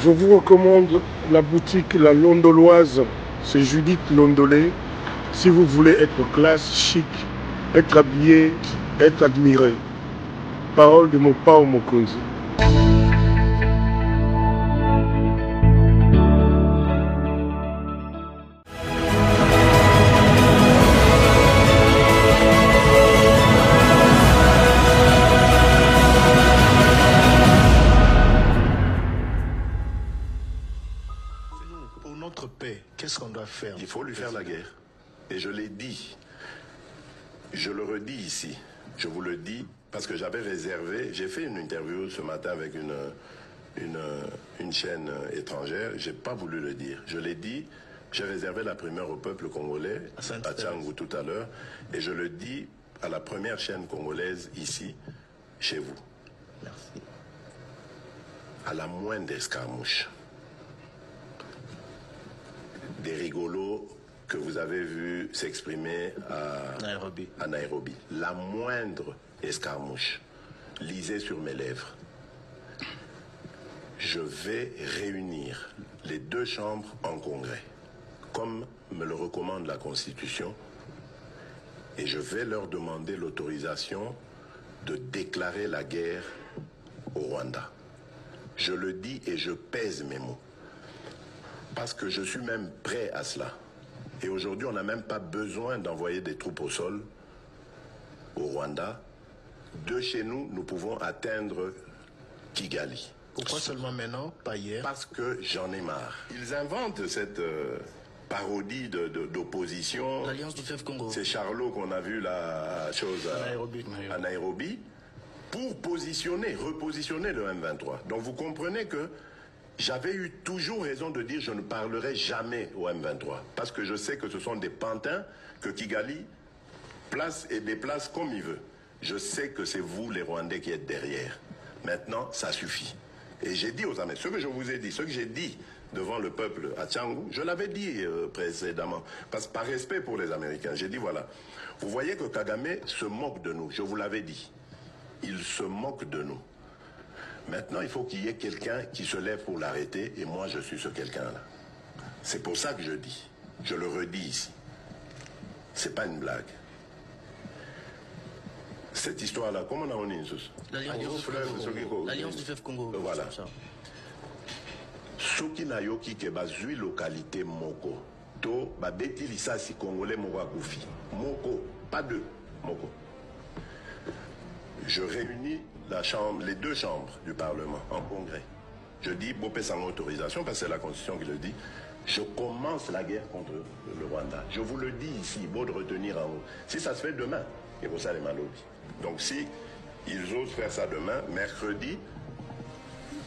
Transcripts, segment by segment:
Je vous recommande la boutique La Londoloise. C'est Judith Londolé. Si vous voulez être classe, chic, être habillé, être admiré. Parole de mon Pao Mokonzi. Pour notre paix, qu'est-ce qu'on doit faire? Il faut lui faire la guerre. Et je l'ai dit, je le redis ici, je vous le dis, parce que j'avais réservé, j'ai fait une interview ce matin avec une chaîne étrangère, j'ai pas voulu le dire. Je l'ai dit, j'ai réservé la primeur au peuple congolais, à Tchangou tout à l'heure, et je le dis à la première chaîne congolaise ici, chez vous. Merci. À la moindre escarmouche, des rigolos que vous avez vu s'exprimer à Nairobi. La moindre escarmouche, lisez sur mes lèvres. Je vais réunir les deux chambres en congrès, comme me le recommande la Constitution, et je vais leur demander l'autorisation de déclarer la guerre au Rwanda. Je le dis et je pèse mes mots, parce que je suis même prêt à cela. Et aujourd'hui, on n'a même pas besoin d'envoyer des troupes au sol au Rwanda. De chez nous, nous pouvons atteindre Kigali. Pourquoi seulement maintenant, pas hier? Parce que j'en ai marre. Ils inventent cette parodie d'opposition. L'Alliance du Fleuve Congo. C'est Charlot qu'on a vu la chose à Nairobi pour repositionner le M23. Donc vous comprenez que j'avais eu toujours raison de dire je ne parlerai jamais au M23. Parce que je sais que ce sont des pantins que Kigali place et déplace comme il veut. Je sais que c'est vous les Rwandais qui êtes derrière. Maintenant, ça suffit. Et j'ai dit aux Américains, ce que je vous ai dit, ce que j'ai dit devant le peuple à Tchangou, je l'avais dit précédemment. Parce que par respect pour les Américains, j'ai dit voilà, vous voyez que Kagame se moque de nous, je vous l'avais dit. Il se moque de nous. Maintenant, il faut qu'il y ait quelqu'un qui se lève pour l'arrêter, et moi, je suis ce quelqu'un-là. C'est pour ça que je dis, je le redis ici. C'est pas une blague. Cette histoire-là, comment on a dit l'Alliance du Fleuve Congo. Voilà. Soki na yoki ke bazui localité moko, to babeti lisasi congolais moko akufi. Moko, pas deux, moko. Je réunis les deux chambres du Parlement en congrès. Je dis, Bopé sans autorisation, parce que c'est la Constitution qui le dit, je commence la guerre contre le Rwanda. Je vous le dis ici, beau de retenir en haut. Si ça se fait demain, et pour ça les malobis. Donc si ils osent faire ça demain, mercredi,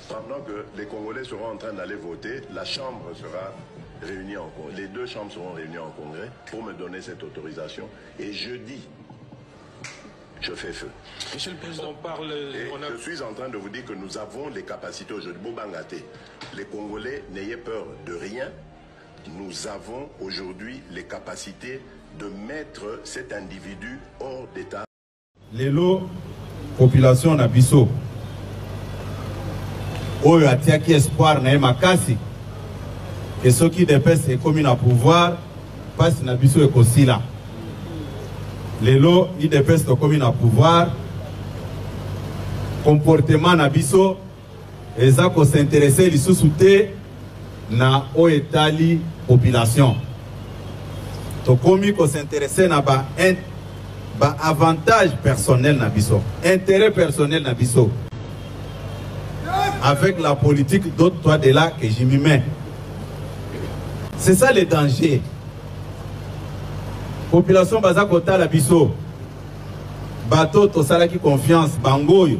pendant que les Congolais seront en train d'aller voter, la Chambre sera réunie en congrès. Les deux chambres seront réunies en congrès pour me donner cette autorisation. Et jeudi, je fais feu. Monsieur le Président, je suis en train de vous dire que nous avons les capacités aujourd'hui. Bobangate, les Congolais, n'ayez peur de rien. Nous avons aujourd'hui les capacités de mettre cet individu hors d'état. Lelo, population na biso. Oyo atiaki espoir na makasi. Que ceux qui dépensent les communes à pouvoir passent na biso et kosila. Lelo, il dépêche les communes à pouvoir. Comportement na biso. Eza ko s'intéresser li sous-souté na o etali population. To komi ko s'intéresser na ba avantage personnel na biso, intérêt personnel na biso. Avec la politique d'autres toi de là que j'y m'y mets. C'est ça le danger. Population baza kota la biso. Bato to sala ki confiance bangoyo.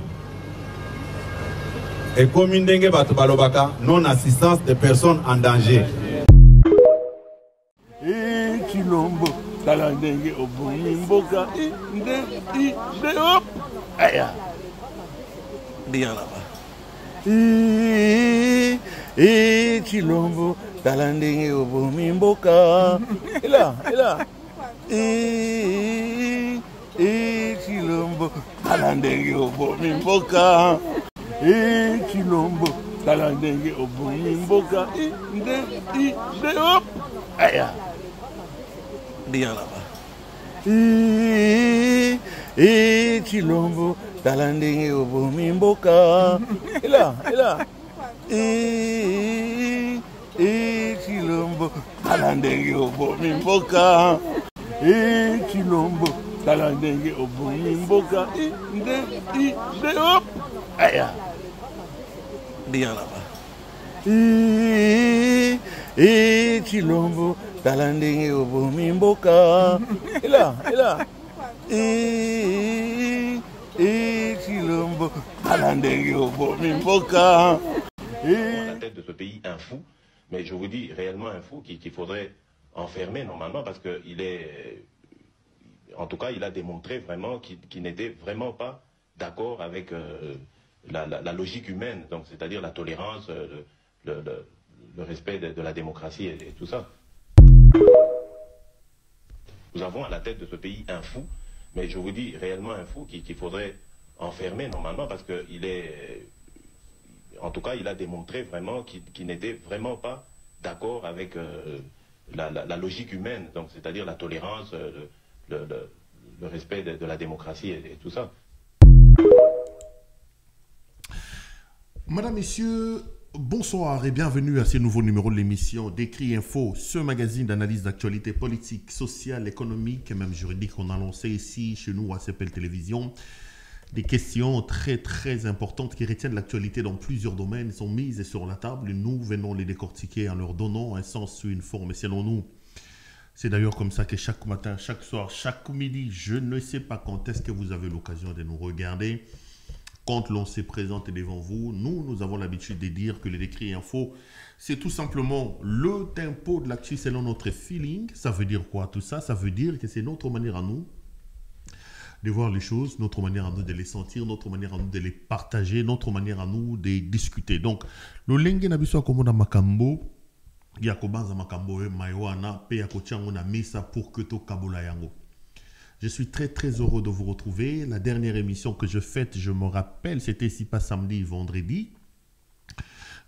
Et comme ndenge bato balobaka non assistance de personnes en danger. Chilombo talandenge obumi mboka hop aya bien là-bas. Chilombo talandenge obumi mboka et là Chilombo talandenge obumi mboka Chilombo tala ndenge obumi mboka nde hop aya bien là-bas Chilombo tala ndenge obumi mboka et là Chilombo tala ndenge obumi mboka Chilombo tala ndenge obumi mboka nde hop aya bien là-bas Chilombo tala ndenge obumi mboka et là Chilombo tala ndenge obumi mboka. La tête de ce pays un fou, mais je vous dis réellement un fou qu'il faudrait enfermer normalement parce que il est, en tout cas, il a démontré vraiment qu'il n'était vraiment pas d'accord avec la logique humaine, donc c'est-à-dire la tolérance, le respect de la démocratie et tout ça. Nous avons à la tête de ce pays un fou, mais je vous dis réellement un fou qu'il faudrait enfermer normalement parce que il est, en tout cas, il a démontré vraiment qu'il n'était vraiment pas d'accord avec la logique humaine, donc c'est-à-dire la tolérance, le respect de la démocratie et tout ça. Madame, Messieurs, bonsoir et bienvenue à ce nouveau numéro de l'émission Décrit Info, ce magazine d'analyse d'actualité politique, sociale, économique et même juridique qu'on a lancé ici chez nous à CPL Télévision. Des questions très très importantes qui retiennent l'actualité dans plusieurs domaines sont mises sur la table et nous venons les décortiquer en leur donnant un sens sous une forme. Et selon nous, c'est d'ailleurs comme ça que chaque matin, chaque soir, chaque midi, je ne sais pas quand est-ce que vous avez l'occasion de nous regarder. Quand l'on se présente devant vous, nous avons l'habitude de dire que le Décrit Info, c'est tout simplement le tempo de l'actu selon notre feeling. Ça veut dire quoi tout ça? Ça veut dire que c'est notre manière à nous de voir les choses, notre manière à nous de les sentir, notre manière à nous de les partager, notre manière à nous de discuter. Donc, le lengue na biso akomona makambo, ya kobanza makambo e maiwana, pe ya kochango na misa pour que to kabola yango. Je suis très très heureux de vous retrouver. La dernière émission que je fais, je me rappelle, c'était si pas samedi, vendredi.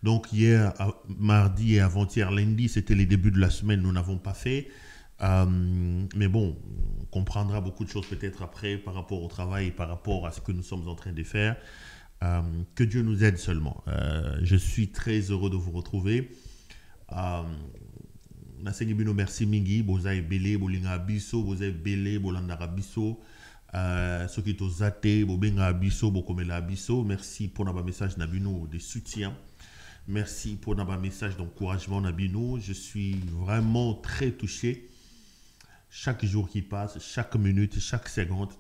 Donc hier, mardi et avant-hier, lundi, c'était les débuts de la semaine, nous n'avons pas fait. Mais bon, on comprendra beaucoup de choses peut-être après par rapport au travail, par rapport à ce que nous sommes en train de faire. Que Dieu nous aide seulement. Je suis très heureux de vous retrouver. Nasengi bino merci mingi, bozai belé, bolinga biso, bozai belé, bolandara biso, soki to zate, bobenga biso, bokomela biso. Merci pour notre message nabino de soutien. Merci pour notre message d'encouragement nabino. Je suis vraiment très touché. Chaque jour qui passe, chaque minute, chaque seconde,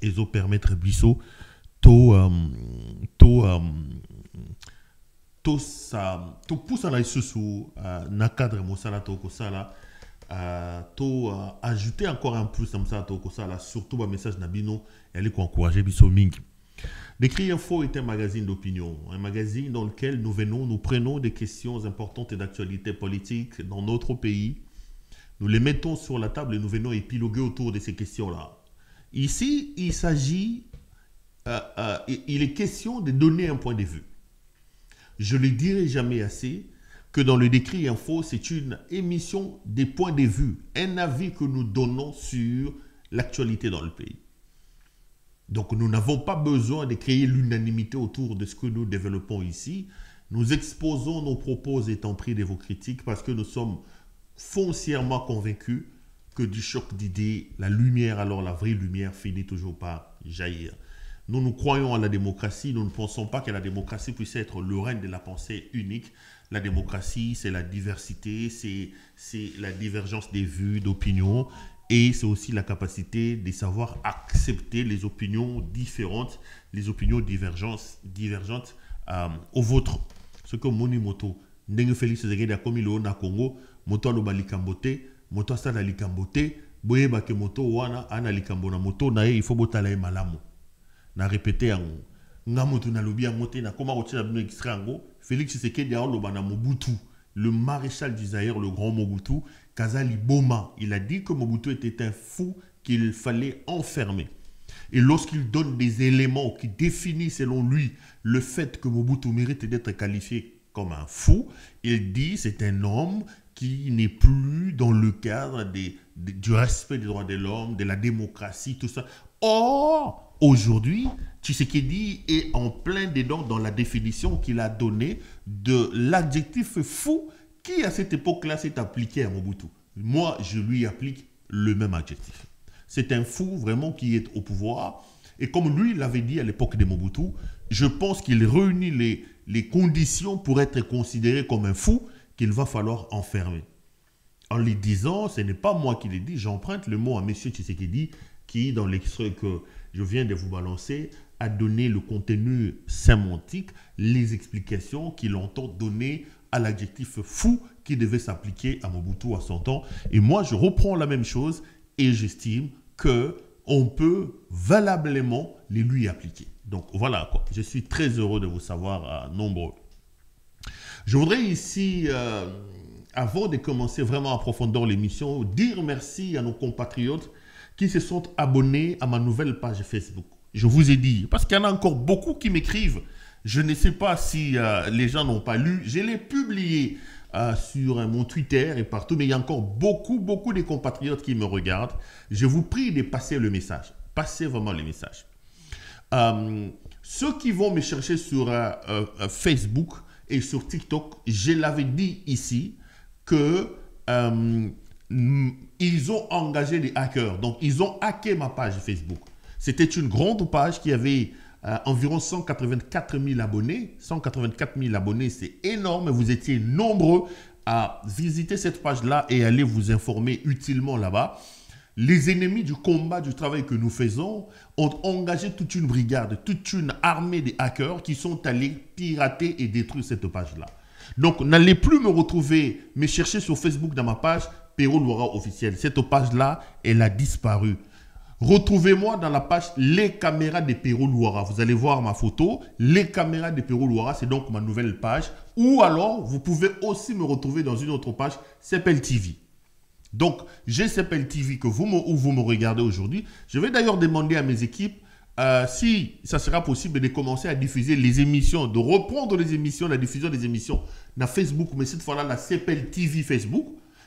ils ont permettre biso tout pousse à la sous na cadre mosala to kosala to ajouter encore un plus comme ça to kosala surtout un message nabino et aller encourager biso mingi. Décrit Info est un magazine d'opinion, un magazine dans lequel nous prenons des questions importantes et d'actualité politique dans notre pays. Nous les mettons sur la table et nous venons épiloguer autour de ces questions-là. Ici, il s'agit, il est question de donner un point de vue. Je ne le dirai jamais assez que dans le Décrit Info, c'est une émission des points de vue, un avis que nous donnons sur l'actualité dans le pays. Donc nous n'avons pas besoin de créer l'unanimité autour de ce que nous développons ici. Nous exposons nos propos étant pris de vos critiques parce que nous sommes foncièrement convaincus que du choc d'idées, la lumière, alors la vraie lumière, finit toujours par jaillir. Nous croyons à la démocratie, nous ne pensons pas que la démocratie puisse être le règne de la pensée unique. La démocratie, c'est la diversité, c'est la divergence des vues, d'opinions, et c'est aussi la capacité de savoir accepter les opinions différentes, les opinions divergentes au vôtre. Ce que Moni Moto, Ndenge Félix Zegede a commis le na Congo, Moto aloba likambote, Moto asala likambote, boyeba ke Moto wana ana likambo na Moto na il faut botala malamu. Na répété yango nga mutu na lobi yango te na koma kotina bino extrait yango Félix Tshisekedi a loba na Mobutu, le maréchal du Zaïre, le grand Mobutu, Kazali Boma, il a dit que Mobutu était un fou qu'il fallait enfermer. Et lorsqu'il donne des éléments qui définissent selon lui le fait que Mobutu mérite d'être qualifié comme un fou, il dit c'est un homme qui n'est plus dans le cadre du respect des droits de l'homme, de la démocratie, tout ça. Or, aujourd'hui, Tshisekedi est en plein dedans dans la définition qu'il a donnée de l'adjectif fou qui, à cette époque-là, s'est appliqué à Mobutu. Moi, je lui applique le même adjectif. C'est un fou vraiment qui est au pouvoir. Et comme lui l'avait dit à l'époque de Mobutu, je pense qu'il réunit les conditions pour être considéré comme un fou qu'il va falloir enfermer. En les disant, ce n'est pas moi qui l'ai dit, j'emprunte le mot à M. Tshisekedi qui, dans l'extrait que je viens de vous balancer, a donné le contenu sémantique, les explications qu'il entend donner à l'adjectif fou qui devait s'appliquer à Mobutu à son temps. Et moi, je reprends la même chose et j'estime qu'on peut valablement les lui appliquer. Donc voilà, quoi. Je suis très heureux de vous savoir nombreux. Je voudrais ici, avant de commencer vraiment à profondeur l'émission, dire merci à nos compatriotes qui se sont abonnés à ma nouvelle page Facebook. Je vous ai dit, parce qu'il y en a encore beaucoup qui m'écrivent. Je ne sais pas si les gens n'ont pas lu. Je l'ai publié sur mon Twitter et partout, mais il y a encore beaucoup de compatriotes qui me regardent. Je vous prie de passer le message. Passez vraiment le message. Ceux qui vont me chercher sur Facebook et sur TikTok, je l'avais dit ici que ils ont engagé des hackers. Donc, ils ont hacké ma page Facebook. C'était une grande page qui avait environ 184 000 abonnés. 184 000 abonnés, c'est énorme. Vous étiez nombreux à visiter cette page-là et aller vous informer utilement là-bas. Les ennemis du combat, du travail que nous faisons, ont engagé toute une brigade, toute une armée de hackers qui sont allés pirater et détruire cette page-là. Donc, n'allez plus me chercher sur Facebook dans ma page Pero Luara officiel. Cette page-là, elle a disparu. Retrouvez-moi dans la page Les caméras de Pero Luara. Vous allez voir ma photo. Les caméras de Pero Luara, c'est donc ma nouvelle page. Ou alors, vous pouvez aussi me retrouver dans une autre page, Sepel TV. Donc, j'ai Sepel TV où vous me regardez aujourd'hui. Je vais d'ailleurs demander à mes équipes si ça sera possible de commencer à diffuser les émissions, de reprendre les émissions, la diffusion des émissions dans Facebook, mais cette fois-là, la Sepel TV Facebook.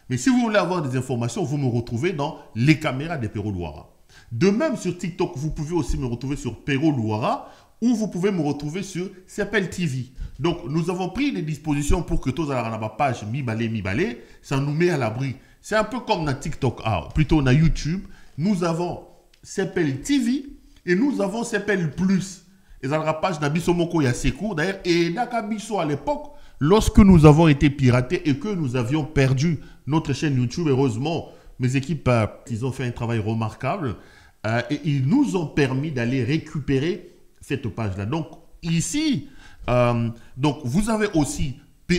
Mais si vous voulez avoir des informations, vous me retrouvez dans les caméras de Pero Luara. De même, sur TikTok, vous pouvez aussi me retrouver sur Pero Luara ou vous pouvez me retrouver sur Sepel TV. Donc, nous avons pris des dispositions pour que tous à la page mi-balé, ça nous met à l'abri. C'est un peu comme dans TikTok, plutôt dans YouTube. Nous avons Sepel TV et nous avons Sepel Plus. Et dans la page d'Abisso Moko Yasekou, d'ailleurs, et d'Akabisso à l'époque, lorsque nous avons été piratés et que nous avions perdu notre chaîne YouTube, heureusement, mes équipes, ils ont fait un travail remarquable et ils nous ont permis d'aller récupérer cette page-là. Donc, ici, vous avez aussi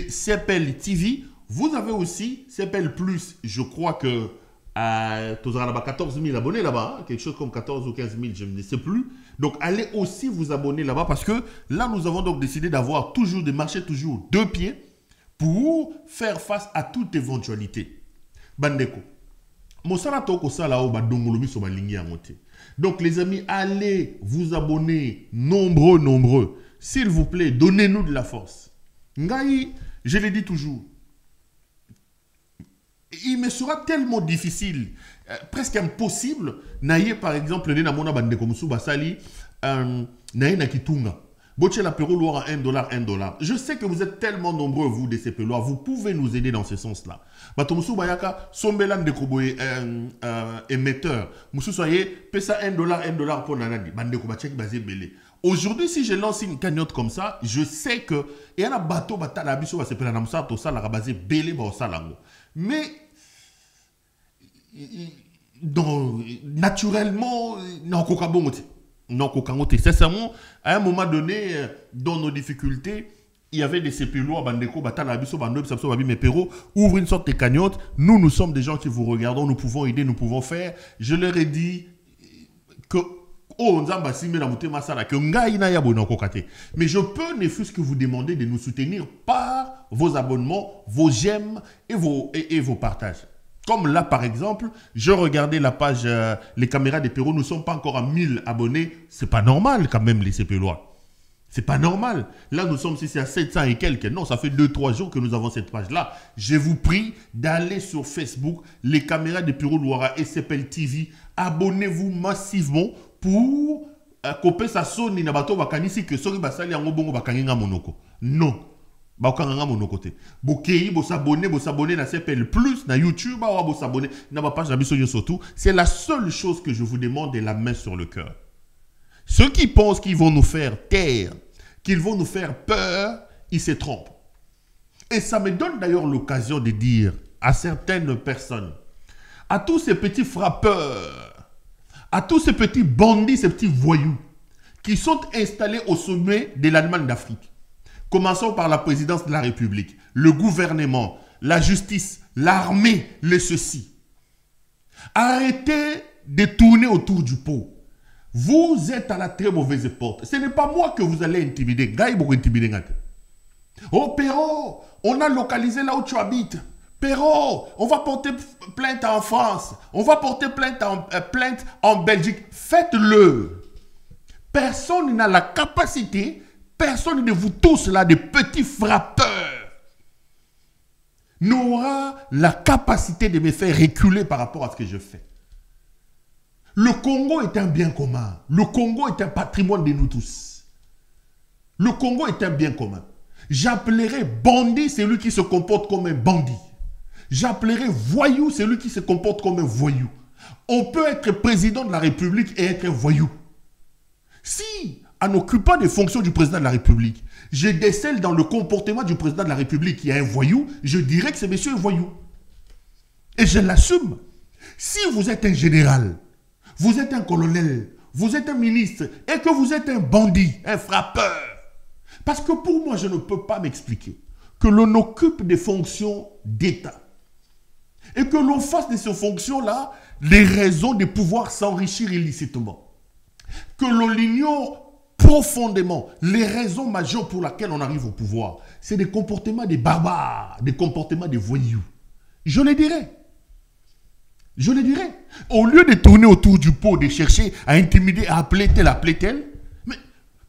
Sepel TV, vous avez aussi Sepel Plus. Je crois que tu as 14 000 abonnés là-bas, quelque chose comme 14 ou 15 000, je ne sais plus. Donc, allez aussi vous abonner là-bas parce que là, nous avons donc décidé d'avoir toujours, de marcher toujours deux pieds pour faire face à toute éventualité. Bandeko. Donc, les amis, allez vous abonner nombreux. S'il vous plaît, donnez-nous de la force. Ngai, je l'ai dit toujours. Il me sera tellement difficile, presque impossible, naïe par exemple, Nenamona Bandeko Moussou Basali, naïe Nakitunga. Boche la Pero Luara $1. Je sais que vous êtes tellement nombreux, vous, de ces Pelois, vous pouvez nous aider dans ce sens-là. Bato Moussou Bayaka, Sombelan de Koboye, émetteur. Moussou Soye, pesa $1 pour Nanani. Bandeko Bachek Bazé Belé. Aujourd'hui, si je lance une cagnotte comme ça, je sais que il y a un bateau batala biso va se prendre dans ça, tout ça, la basé belé ba salango. Mais naturellement, non kokabomote. Non kokangote. Sincèrement, à un moment donné, dans nos difficultés, il y avait des CPLO, Bandeko, Batala, Abisso, Bando, Sapso, Babi, Mepero, ouvre une sorte de cagnotte. Nous sommes des gens qui vous regardons, nous pouvons aider, nous pouvons faire. Je leur ai dit que mais je peux ne fût-ce que vous demander de nous soutenir par vos abonnements, vos j'aime et vos partages. Comme là, par exemple, je regardais la page Les caméras des Pérou, nous ne sommes pas encore à 1000 abonnés. C'est pas normal quand même, les CPLois. C'est pas normal. Là, nous sommes ici à 700 et quelques. Non, ça fait 2-3 jours que nous avons cette page-là. Je vous prie d'aller sur Facebook, Les caméras des Pérou Louara et SPL TV. Abonnez-vous massivement pour couper sa sonne. Il n'y a pas de que ce basali en bongo bakanga monoko. Non. Bakanga monoko te. Bokei, bo s'abonner na CPL Plus, na YouTube, bo s'abonner. Na ba page na surtout. C'est la seule chose que je vous demande et la main sur le cœur. Ceux qui pensent qu'ils vont nous faire taire, qu'ils vont nous faire peur, ils se trompent. Et ça me donne d'ailleurs l'occasion de dire à certaines personnes, à tous ces petits frappeurs, à tous ces petits bandits, ces petits voyous, qui sont installés au sommet de l'Allemagne d'Afrique. Commençons par la présidence de la République, le gouvernement, la justice, l'armée, les ceci. Arrêtez de tourner autour du pot. Vous êtes à la très mauvaise porte. Ce n'est pas moi que vous allez intimider. Gaïbo intimider. Oh Perrault, on a localisé là où tu habites. Perrault, on va porter plainte en France. On va porter plainte en Belgique. Faites-le. Personne n'a la capacité, personne de vous tous là, des petits frappeurs, n'aura la capacité de me faire reculer par rapport à ce que je fais. Le Congo est un bien commun. Le Congo est un patrimoine de nous tous. Le Congo est un bien commun. J'appellerai bandit celui qui se comporte comme un bandit. J'appellerai voyou celui qui se comporte comme un voyou. On peut être président de la République et être un voyou. Si, en occupant des fonctions du président de la République, je décèle dans le comportement du président de la République qui est un voyou, je dirais que ce monsieur est voyou. Et je l'assume. Si vous êtes un général, vous êtes un colonel, vous êtes un ministre et que vous êtes un bandit, un frappeur. Parce que pour moi, je ne peux pas m'expliquer que l'on occupe des fonctions d'État et que l'on fasse de ces fonctions-là les raisons de pouvoir s'enrichir illicitement. Que l'on ignore profondément les raisons majeures pour lesquelles on arrive au pouvoir. C'est des comportements des barbares, des comportements des voyous. Je le dirais. Je le dirais. Au lieu de tourner autour du pot, de chercher à intimider, à appeler tel, mais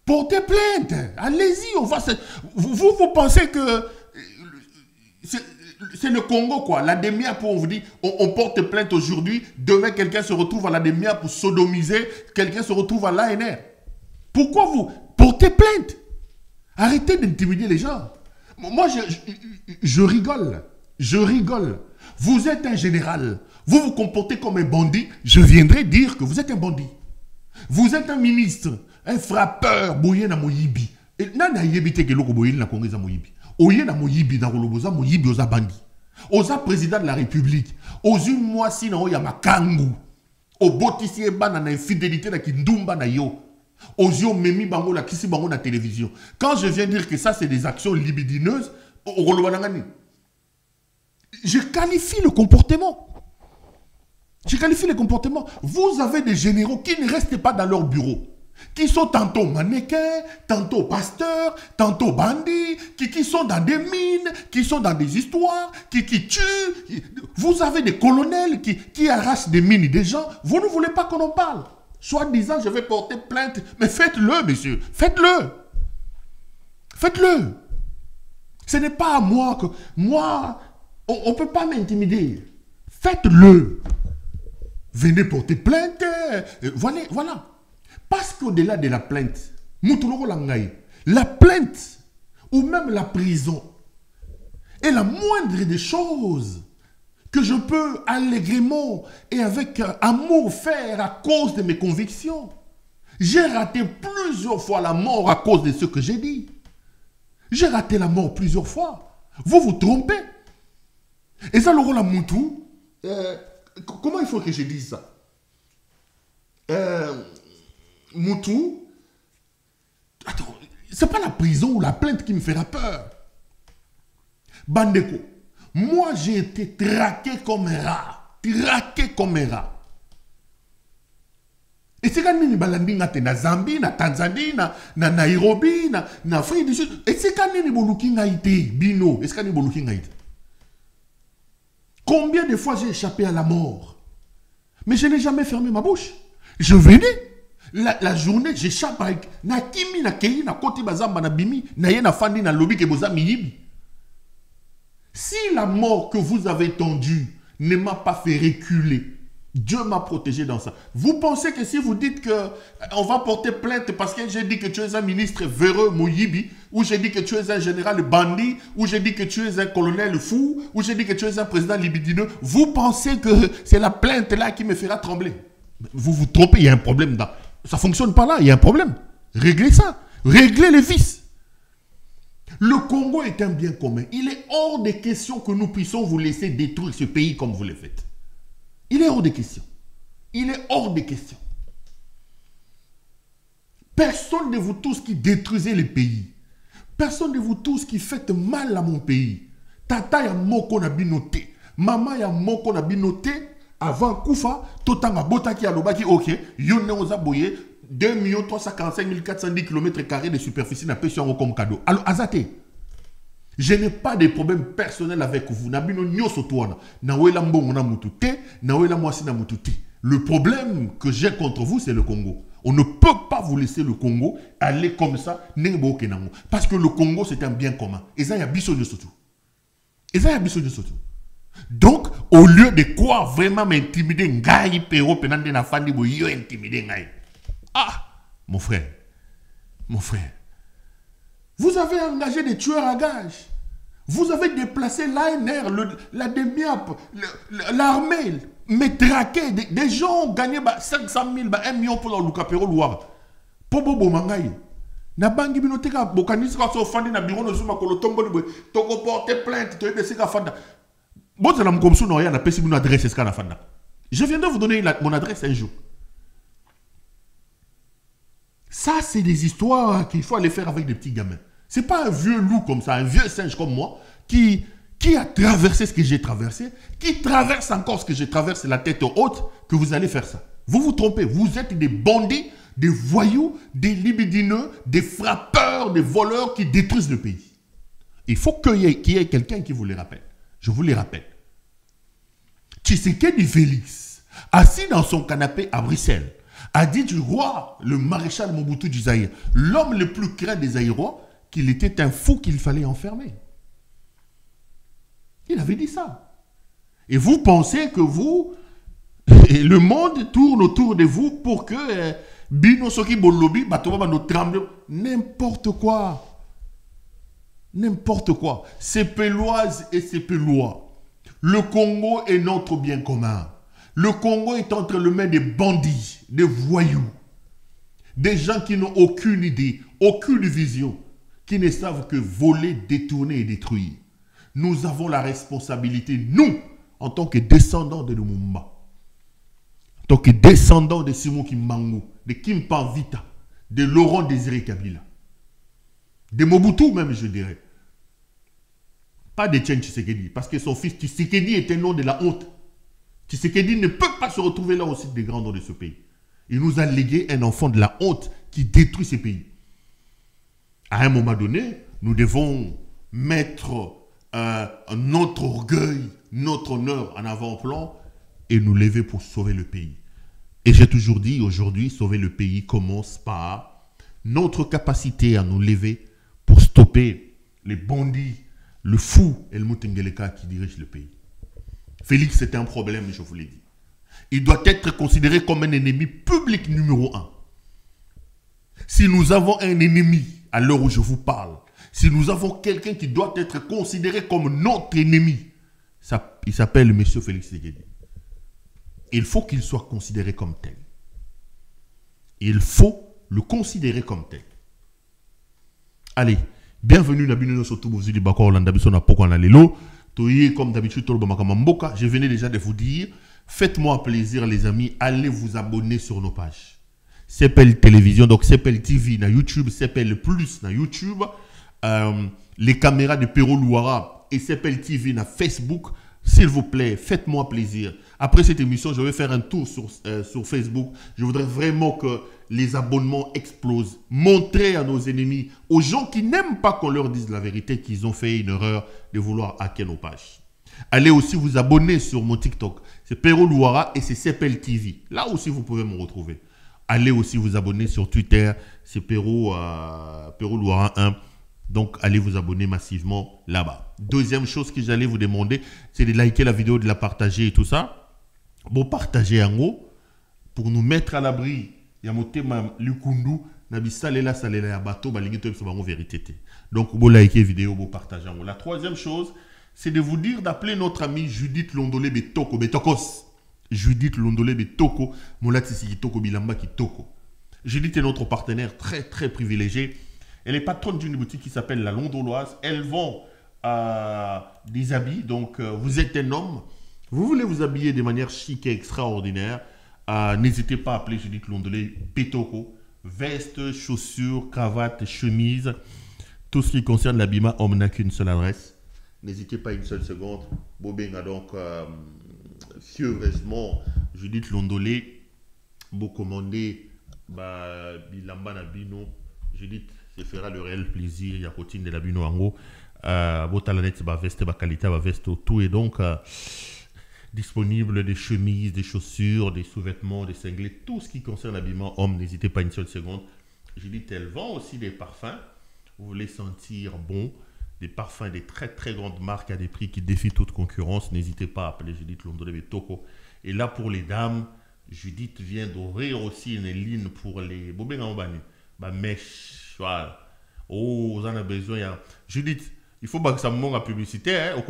portez plainte. Allez-y, on va se... Vous pensez que c'est le Congo, quoi. La demi-heure pour, on vous dit, on porte plainte aujourd'hui, demain quelqu'un se retrouve à la demi-heure pour sodomiser, quelqu'un se retrouve à l'ANR. Pourquoi vous portez plainte? Arrêtez d'intimider les gens. Moi, je rigole. Je rigole. Vous êtes un général. Vous vous comportez comme un bandit. Je viendrai dire que vous êtes un bandit. Vous êtes un ministre, un frappeur. Boye na moyibi. Et nana yebite ke loko boye na kongresa moyibi. Oye na moyibi na roloboza moyibi oza bandi. Oza président de la République. Ozu mwasi na oya makangu. Obotisi ebana na infidélité na kindumba na yo. Ozio memi bango la kisi bango na télévision. Quand je viens dire que ça c'est des actions libidineuses, je qualifie le comportement. Je qualifie le comportement. Vous avez des généraux qui ne restent pas dans leur bureau, qui sont tantôt mannequins, tantôt pasteurs, tantôt bandits, qui sont dans des mines, qui sont dans des histoires, qui tuent. Vous avez des colonels qui arrachent des mines des gens. Vous ne voulez pas qu'on en parle. Soit disant, je vais porter plainte. Mais faites-le, monsieur. Faites-le. Faites-le. Ce n'est pas à moi que... Moi, on ne peut pas m'intimider. Faites-le. Venez porter plainte. Voilà. Parce qu'au-delà de la plainte, la plainte ou même la prison est la moindre des choses que je peux allègrement et avec amour faire à cause de mes convictions. J'ai raté plusieurs fois la mort à cause de ce que j'ai dit. J'ai raté la mort plusieurs fois. Vous vous trompez. Et ça, le rôle à Moutou, comment il faut que je dise ça? Moutou, attends, c'est pas la prison ou la plainte qui me fera peur. Bandeko, moi j'ai été traqué comme un rat. Et c'est quand nous balandi na Zambie, na Tanzanie, na Nairobi, na Afrique du Sud. Et c'est quand nous boluki ngaité, bino. Et c'est quand nous boluki ngaité. Combien de fois j'ai échappé à la mort? Mais je n'ai jamais fermé ma bouche. Je venais. La journée, j'échappe avec Nakimi, Nakei, Nakoti Bazamba, Nabimi, Naye, Nafandi, Nalobi, Keboza, Miyibi. Si la mort que vous avez tendue ne m'a pas fait reculer, Dieu m'a protégé dans ça. Vous pensez que si vous dites qu'on va porter plainte parce que j'ai dit que tu es un ministre véreux, Moyibi, ou j'ai dit que tu es un général bandit, ou j'ai dit que tu es un colonel fou, ou j'ai dit que tu es un président libidineux, vous pensez que c'est la plainte là qui me fera trembler? Vous vous trompez, il y a un problème dans... Ça ne fonctionne pas là, il y a un problème. Réglez ça. Réglez les vices. Le Congo est un bien commun. Il est hors de question que nous puissions vous laisser détruire ce pays comme vous le faites. Il est hors de question. Il est hors de question. Personne de vous tous qui détruisez le pays. Personne de vous tous qui faites mal à mon pays. Tata ya moko na binoté. Maman ya moko na binoté. Avant Koufa, Totanga Botaki Alobaki, ok, Yone Ozaboye, 2 345 410 km² de superficie n'a pas comme cadeau. Alors, Azate, je n'ai pas de problème personnel avec vous. Nabino nyoso toana. Nawela mbongo na mutute, nawela mwasi na mutute. Le problème que j'ai contre vous, c'est le Congo. On ne peut pas vous laisser le Congo aller comme ça, parce que le Congo, c'est un bien commun. Et ça, il y a biso de soto. Et ça, il y a biso de soto. Donc, au lieu de quoi vraiment m'intimider, ngai pero penande na fandi bo yo intimider ngai. Ah, mon frère, vous avez engagé des tueurs à gages. Vous avez déplacé l'ANR, la DEMIAP, l'armée, mais traqué. Des gens ont gagné 500 000, 1 million pour leur Lucapero Loire. Pobo Bomangaï. Na bangi binoteka bokanisi ka so fandi na bureau no zuma kolo tombo de toko porter plainte to ebe sika fanda. Bon, c'est comme ça, on a payé mon adresse. Je viendrai vous donner mon adresse un jour. Ça, c'est des histoires qu'il faut aller faire avec des petits gamins. Ce n'est pas un vieux loup comme ça, un vieux singe comme moi, qui a traversé ce que j'ai traversé, qui traverse encore ce que j'ai traversé la tête haute, que vous allez faire ça. Vous vous trompez. Vous êtes des bandits, des voyous, des libidineux, des frappeurs, des voleurs qui détruisent le pays. Il faut qu'il y ait quelqu'un qui vous les rappelle. Je vous les rappelle. Tshisekedi Félix, assis dans son canapé à Bruxelles, a dit du roi, le maréchal Mobutu du Zaïre, l'homme le plus craint des Zaïrois, qu'il était un fou qu'il fallait enfermer. Il avait dit ça. Et vous pensez que vous, le monde tourne autour de vous pour que Bino Soki Bolobi, Batoba no tremble, n'importe quoi. N'importe quoi. C'est Péloise et c'est Pélois. Le Congo est notre bien commun. Le Congo est entre les mains des bandits, des voyous, des gens qui n'ont aucune idée, aucune vision, qui ne savent que voler, détourner et détruire. Nous avons la responsabilité, nous, en tant que descendants de Lumumba, en tant que descendants de Simon Kimbangu, de Kimpan Vita, de Laurent Désiré Kabila, de Mobutu même, je dirais. Pas de Tien Tshisekedi, parce que son fils Tshisekedi est un nom de la honte. Tshisekedi ne peut pas se retrouver là aussi des grands noms de ce pays. Il nous a légué un enfant de la honte qui détruit ce pays. À un moment donné, nous devons mettre notre orgueil, notre honneur en avant-plan et nous lever pour sauver le pays. Et j'ai toujours dit, aujourd'hui, sauver le pays commence par notre capacité à nous lever pour stopper les bandits, le fou et le Moutengeleka qui dirigent le pays. Félix, c'est un problème, je vous l'ai dit. Il doit être considéré comme un ennemi public numéro 1. Si nous avons un ennemi, à l'heure où je vous parle, si nous avons quelqu'un qui doit être considéré comme notre ennemi, il s'appelle M. Félix Tshisekedi. Il faut qu'il soit considéré comme tel. Il faut le considérer comme tel. Allez, bienvenue dans Bino Soto Bozili Bakor Landabisona Pokwana Lelo. Comme d'habitude, je venais déjà de vous dire, faites-moi plaisir les amis, allez vous abonner sur nos pages. CPL Télévision, donc CPL TV na YouTube, CPL Plus na YouTube, les caméras de Pero Louara et CPL TV na Facebook. S'il vous plaît, faites-moi plaisir. Après cette émission, je vais faire un tour sur Facebook. Je voudrais vraiment que les abonnements explosent. Montrez à nos ennemis, aux gens qui n'aiment pas qu'on leur dise la vérité, qu'ils ont fait une erreur de vouloir hacker nos pages. Allez aussi vous abonner sur mon TikTok. C'est Pero Louara et c'est CPL TV. Là aussi, vous pouvez me retrouver. Allez aussi vous abonner sur Twitter. C'est Pero Louara 1. Donc, allez vous abonner massivement là-bas. Deuxième chose que j'allais vous demander, c'est de liker la vidéo, de la partager et tout ça. Bon, partagez en gros pour nous mettre à l'abri. Yamote Lukundu, Nabisalela Salela Yabato, Balingito, c'est vraiment vérité. Donc, vous likez la vidéo, vous partagez en gros. La troisième chose, c'est de vous dire d'appeler notre amie Judith Londolé Betoko, Betokos. Judith Londolé Betoko, Molatisi Kitoko, Bilamba Kitoko. Judith est notre partenaire très très privilégié. Elle est patronne d'une boutique qui s'appelle La Londoloise. Elle vend des habits. Donc, vous êtes un homme. Vous voulez vous habiller de manière chic et extraordinaire. N'hésitez pas à appeler Judith Londolé Betoko. Veste, chaussures, cravate, chemise. Tout ce qui concerne l'habillement homme n'a qu'une seule adresse. N'hésitez pas une seule seconde. Bobenga donc, fieusement, Judith Londolé. Vous commandez Bilamba Nabino. Judith se fera le réel plaisir. Il y a routine de l'habino en gros. Botalanette, veste, qualité, veste, tout est donc disponible, des chemises, des chaussures, des sous-vêtements, des cinglés, tout ce qui concerne l'habillement homme. N'hésitez pas une seule seconde. Judith, elle vend aussi des parfums. Vous voulez sentir bon. Des parfums des très très grandes marques à des prix qui défient toute concurrence. N'hésitez pas à appeler Judith Londolé Betoko. Et là pour les dames, Judith vient d'ouvrir aussi une ligne pour les Bobenga mèche. Voilà. Oh, vous en avez besoin. Judith, il faut que ça me manque la publicité. Hein,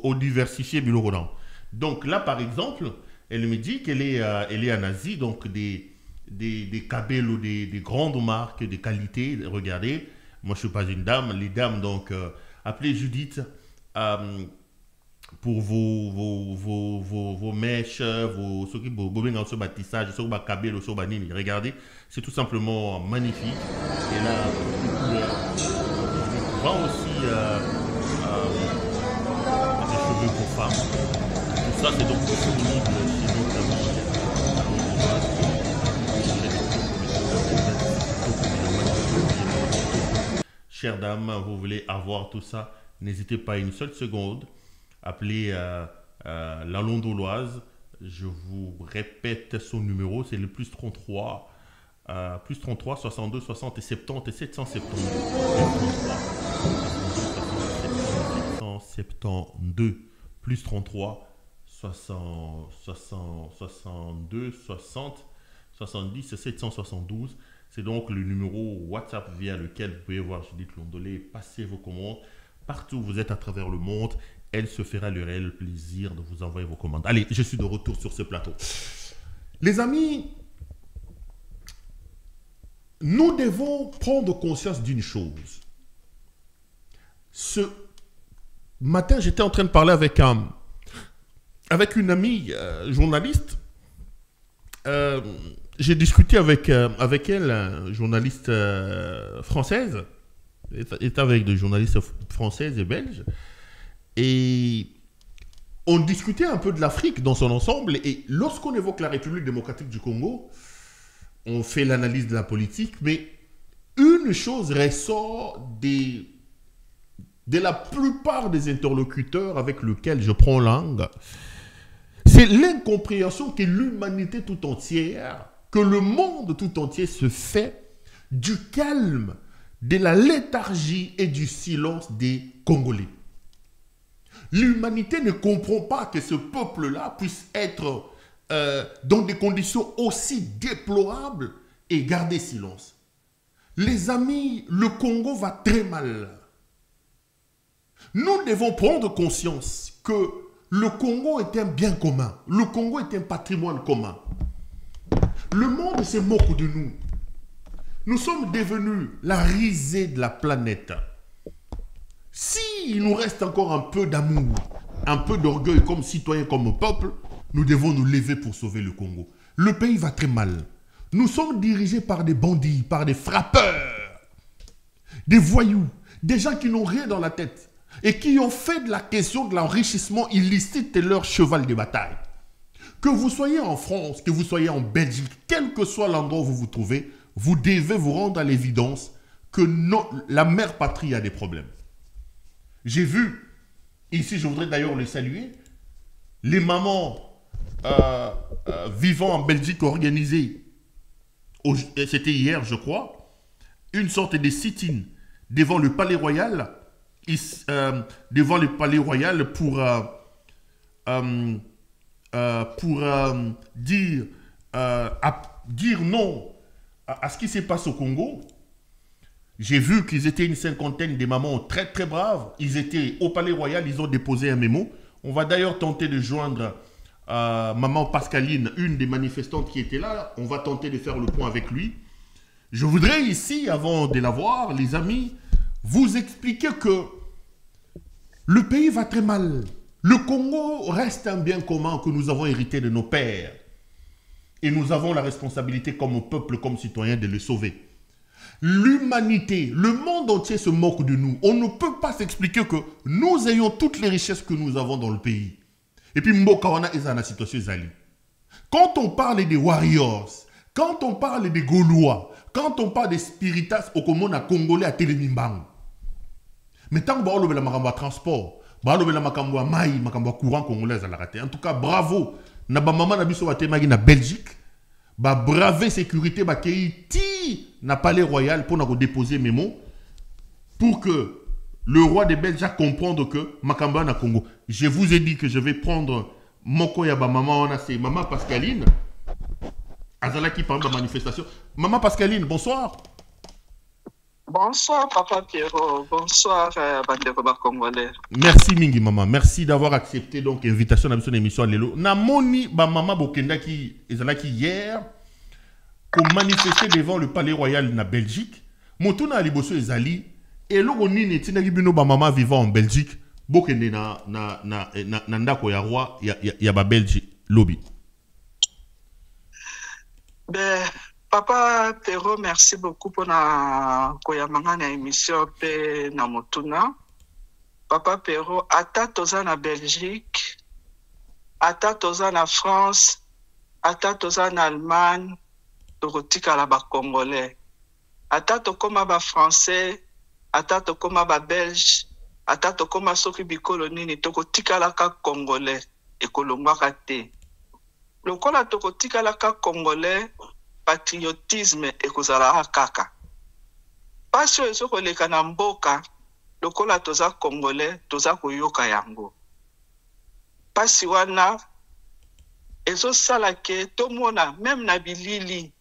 au diversifier Bilorodam. Donc là par exemple, elle me dit qu'elle est en Asie, donc des cabelles ou des grandes marques de qualité. Regardez. Moi, je ne suis pas une dame. Les dames, donc, appelez Judith pour vos mèches, vos bâtissages, regardez, c'est tout simplement magnifique. Et là, on vend aussi des cheveux pour femmes. Tout ça, c'est donc disponible chez notre ami. Chère dame, vous voulez avoir tout ça, n'hésitez pas une seule seconde. Appelez la Londoloise. Je vous répète son numéro, c'est le plus 33 62 60 et 70 et 772. 772 plus 33 62 60 70 et 772. C'est donc le numéro WhatsApp via lequel vous pouvez voir Judith Londolé, passer vos commandes. Partout où vous êtes à travers le monde, elle se fera le réel plaisir de vous envoyer vos commandes. Allez, je suis de retour sur ce plateau. Les amis, nous devons prendre conscience d'une chose. Ce matin, j'étais en train de parler avec une amie journaliste. J'ai discuté avec elle, journaliste française, est avec des journalistes françaises et belges, et on discutait un peu de l'Afrique dans son ensemble, et lorsqu'on évoque la République démocratique du Congo, on fait l'analyse de la politique, mais une chose ressort de la plupart des interlocuteurs avec lesquels je prends langue, c'est l'incompréhension que l'humanité tout entière, que le monde tout entier se fait du calme, de la léthargie et du silence des Congolais. L'humanité ne comprend pas que ce peuple-là puisse être dans des conditions aussi déplorables et garder silence. Les amis, le Congo va très mal. Nous devons prendre conscience que le Congo est un bien commun. Le Congo est un patrimoine commun. Le monde se moque de nous. Nous sommes devenus la risée de la planète. S'il nous reste encore un peu d'amour, un peu d'orgueil comme citoyens, comme peuple, nous devons nous lever pour sauver le Congo. Le pays va très mal. Nous sommes dirigés par des bandits, par des frappeurs, des voyous, des gens qui n'ont rien dans la tête et qui ont fait de la question de l'enrichissement illicite leur cheval de bataille. Que vous soyez en France, que vous soyez en Belgique, quel que soit l'endroit où vous vous trouvez, vous devez vous rendre à l'évidence que la mère patrie a des problèmes. J'ai vu ici je voudrais d'ailleurs les saluer, les mamans vivant en Belgique organisées, c'était hier je crois, une sorte de sit-in devant le Palais Royal, pour dire non à ce qui se passe au Congo. J'ai vu qu'ils étaient une cinquantaine de mamans très très braves. Ils étaient au Palais Royal, ils ont déposé un mémo. On va d'ailleurs tenter de joindre maman Pascaline, une des manifestantes qui était là. On va tenter de faire le point avec lui. Je voudrais ici, avant de la voir, les amis, vous expliquer que le pays va très mal. Le Congo reste un bien commun que nous avons hérité de nos pères. Et nous avons la responsabilité comme peuple, comme citoyen, de le sauver. L'humanité, le monde entier se moque de nous. On ne peut pas s'expliquer que nous ayons toutes les richesses que nous avons dans le pays. Et puis, Mbokawana est dans la situation Zali. Quand on parle des warriors, quand on parle des Gaulois, quand on parle des spiritas, au Comona Congolais à Télémimbang. Mais tant que on a le transport, on a le courant congolais à la raté. En tout cas, bravo. Na ba maman na biso batemaki na Belgique. Ba braver sécurité ba ti na palais royal pour na déposer mémo pour que le roi des Belges a comprendre que Makamba na Congo. Je vous ai dit que je vais prendre moko ya ba maman on a c'est maman Pascaline. Azala qui parle de manifestation. Maman Pascaline, bonsoir. Bonsoir, Papa Pierrot. Bonsoir, Bandeko Congolais. Merci, Mingi, maman. Merci d'avoir accepté donc l'invitation à son émission à Lelo. Namoni, ba maman Bokenda qui est hier pour manifester devant le Palais Royal na Belgique. Motuna Aliboso Ezali. Et là, on est né ba maman vivant en Belgique. Bokende na ndako ya roi ya ba Belgique lobby. Ben, Papa Pierrot, merci beaucoup pour la koyamanga émission pe na motuna. Papa Pierrot, ata toza na Belgique, ata toza na France, ata toza na Allemagne, tokotika la ba Congolais. Ata tokoma ba Français, ata tokoma ba Belge, ata tokoma soki bikolo nini tokotika la ka Congolais ekolongwaka te. Lokola tokotika la ka Congolais, patriotisme ekozala kaka. Pasio ezoko leka na mboka, lokola toza Congolais, toza koyoka yango. Pasi wana, ezo salake, tomona, même na bilili,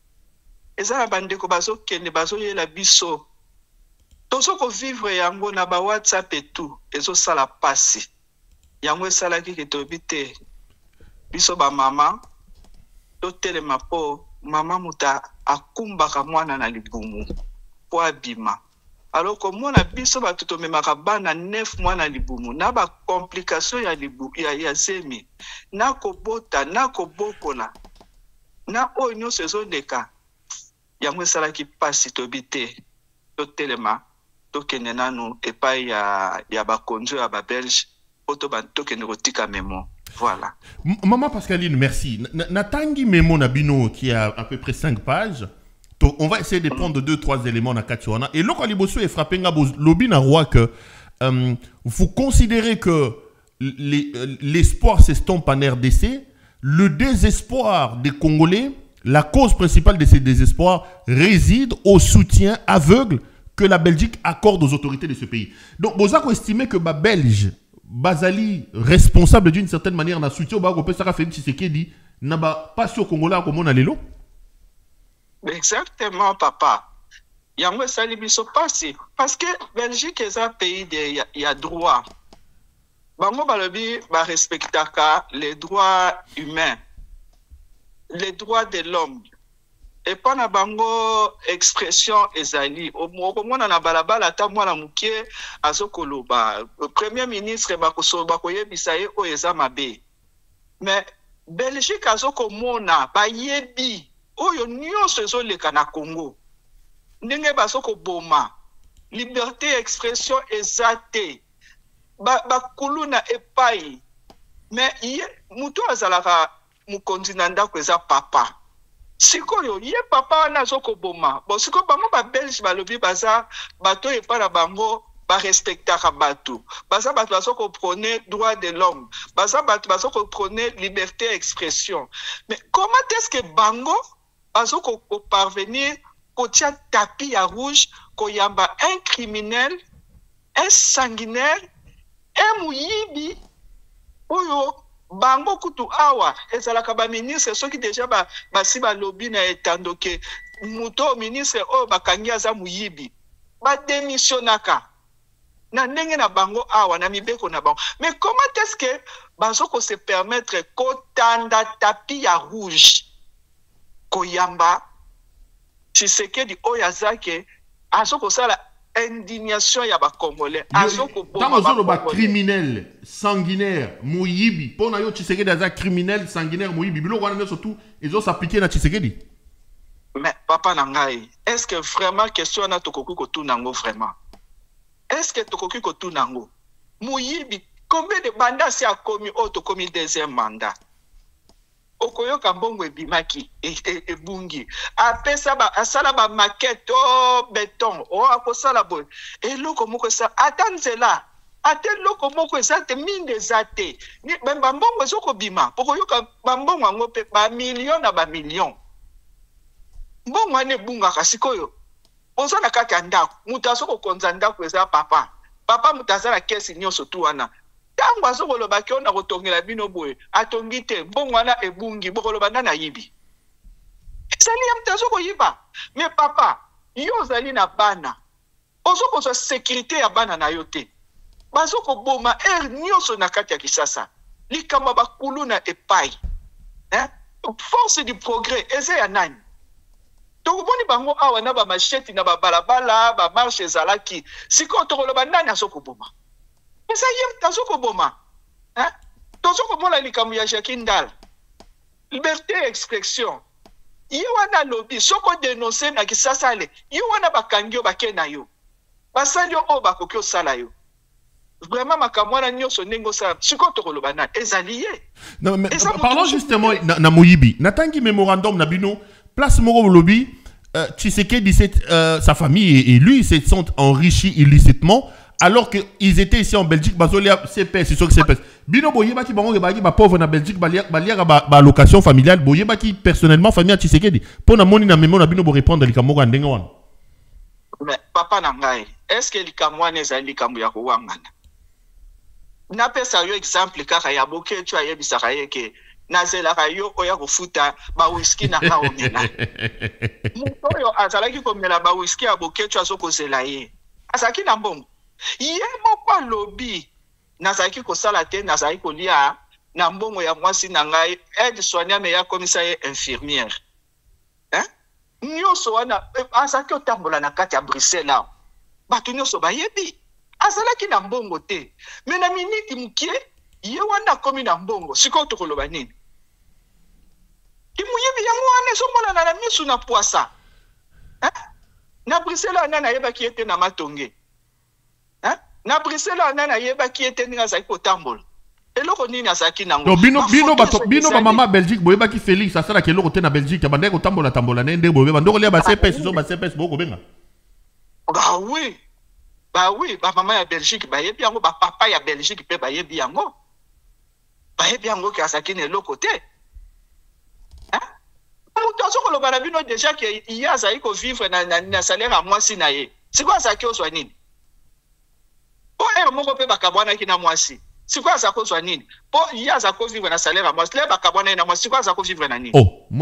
ezala bandeko bazo kende, bazo yela biso. Tozo ko vivre yango na ba WhatsApp et tout, ezo sala pasi. Yango esalaki ke tobite, biso ba mama, to telema po, mama muta akumbaka mwana na libumu po abima. Alors que mwana biso batuto memaka bana 9 mois na libumu na ba complication ya libu ya zemi na kobota na kobokola na onyo sezo deka yango salaki pasi tobite to telema to kende nanu epai ya ba konjo ya ba Belge poto ba to kende kotika memo. Voilà. Maman Pascaline, merci. Natangi Memo Nabino qui a à peu près 5 pages. On va essayer de prendre 2-3 éléments dans Katiwana. Et là, Kaliboso est frappé lobby na roi que vous considérez que l'espoir s'estompe en RDC, le désespoir des Congolais, la cause principale de ces désespoirs réside au soutien aveugle que la Belgique accorde aux autorités de ce pays. Donc, vous avez estimé que les Belges Bazali, responsable d'une certaine manière, na soutien au Bago Pesara Félix Tshisekedi, n'a pas sur Congolais comme on a l'élo. Exactement, papa. Yango sali biso passé parce que Belgique est un pays de y a droit. Bango balobi ba respectaka les droits humains, les droits de l'homme. Et pas na bango expression ezali okomona na balabala ta mwana mukie azokoloba premier ministre bakosoba koyebisa ye o eza mabe. Mais Belgique azokomona bayebi oyo nyonso ezoleka na Congo ndenge bazokoboma liberté expression ezate bakuluna epai. Mais mutu azalaka mukonzi na ndako eza papa. Sikoyo ye papa wana azoko boma. Bon siko bango ba Belge balobi baza bato epa na bango ba respectaka batu baza batu baso ko prôner droit de l'homme baza batu baso ko prôner liberté d'expression mais comment est-ce que bango baso ko parvenir ko tia tapis ya rouge ko yamba un criminel un sanguinaire un muyibi oyo bango kutu awa ezalaka ba ministre soki déjà basi ba lobby na etandoke muto ministre oyo bakangi aza muyibi ba démissionnaka na ndenge na bango awa na mibeko na bango mais comment est-ce que bazo ko se permettre ko tanda tapis ya rouge ko yamba Tshisekedi oyazake azo ko sala indignation ya ba congolais azo ko bomba ba criminel sanguinaire muyibi pona yo Tshisekedi aza criminel sanguinaire muyibi bilo wana surtout ils ont s'appliquer na Tshisekedi. Mais papa nangai est-ce que vraiment question na tokoki ko tunango vraiment est-ce que tokoki ko tunango muyibi combien de mandats si a commis auto commis deuxième mandat okoyoka mbongo ebimaki ebungi apesa ba asala ba maquette béton akosala boy eloko moko sa atanzela loko moko ezate minde zate ni mbongo ezoko bima okoyoka mbongo ngo pe ba million na ba million mbongo ane bunga kasikoyo oza na kati ya ndako mutu azoko konza ndako eza papa mutu aza na kesi nyonso tu wana tango azokoloba ke ona kotongela bino boye atongi te mbongo wana ebungi bokoloba nani ayibi ezali ya mutu azokoyiba mais papa yo ozali na bana ozokozwa sécurité ya bana na yo te bazokoboma nyonso na kati ya Kisasa likambo bakulu na epai force du progrès eza ya nani tokuboni bango awa na ba machete na ba balabala ba marche ezalaki siko tokoloba nani azokoboma eza ye tazokoboma tozokomona likambo ya Jacques Ndala liberté d'expression ye wana lobi soko dénoncer na Kisasa le ye wana bakangi yo bake na yo basali yo bakoki osala yo vraiment makambo wana nyonso ndenge osala siko tokoloba nani ezali ye. Non mais parlons justement na Moyibi natangi mémorandum na bino place moko lobby Tshisekedi sa famille et lui se sont enrichis illicitement alors qu'ils étaient ici en Belgique bazolia CPS c'est sûr que CPS bino boyeba ki bango ba pauvre na Belgique balia ba location familiale boyeba ki personnellement famille Tshisekedi pona moni na memo na bino bo répondre likambo ka ndenge wana. Mais papa na ngai est-ce que likambo wana ezali likambo ya kowangana na pesa yo exemple kaka ya boke tu ayebisaka yeke nazelaka yo oya kofuta ba whisky na kaomela muto yo azalaki komela ba whisky ya boke tu azokozela ye azaki na mbongo ye moko lobi nazalaki kosala te nazalaki kolia na mbongo ya mwasi na ngai aide soignante ya komisa ye infirmière nyonso wana azalaki otambola na kati ya Bruxelles bato nyonso bayebi azalaki na mbongo te mais na miniti mukie ye wana komi na mbongo siko tokoloba nini kimuyebi yango wana ezomona na misu na poisa na Bruxelles wana nayebaki ete na matonge na Bruxelles wana nayebaki ete ndenge azalaki kotambola eloko nini azalaki nango bino ba mama Belgique boyebaki Félix asalaki eloko te na Belgique bandeko kotambola tambola nende boyeba ndoko lia ba CPS so ba CPS boko benga bah oui ba mama ya Belgique bayebi yango ba papa ya Belgique pe bayebi yango ki azalaki na eloko te mutu azokoloba na bino déjà ke ye azalaki kovivre na salaire ya mwasi na ye siko azalaki ozwa nini po ere moko mpe bakabwanaki na mwasi siko azalaki ozwa nini po ye azalaki kovivre na salaire ya mwasi le bakabwana ye na mwasi siko azalaki kovivre na nini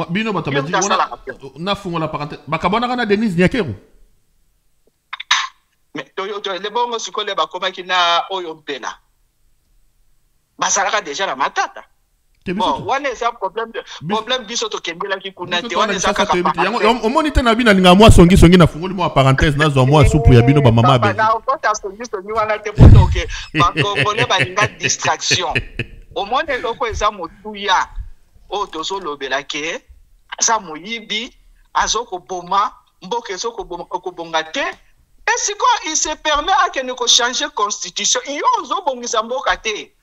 bino bato ya Belgique nafungola parenthèse bakabwanaka na Denise Nyakero mais le bongo siko le bakomaki na oyo mpela bazalaka déjà na matata. Bon, wana eza problème biso tokembelaki kuna te wana eza kaka yango omoni te na bina linga mwa songi na fungoli mwa parenthèse na zo mwa supu ya bino ba mama be na okota songi wana te potoke ba congolais balinga distraction omoni loko eza motuya o tozo lobela ke asa moyibi azoko boma mboka ezoko bonga te et siko il se permet à que ne ko changer constitution yo zo bongisa mboka te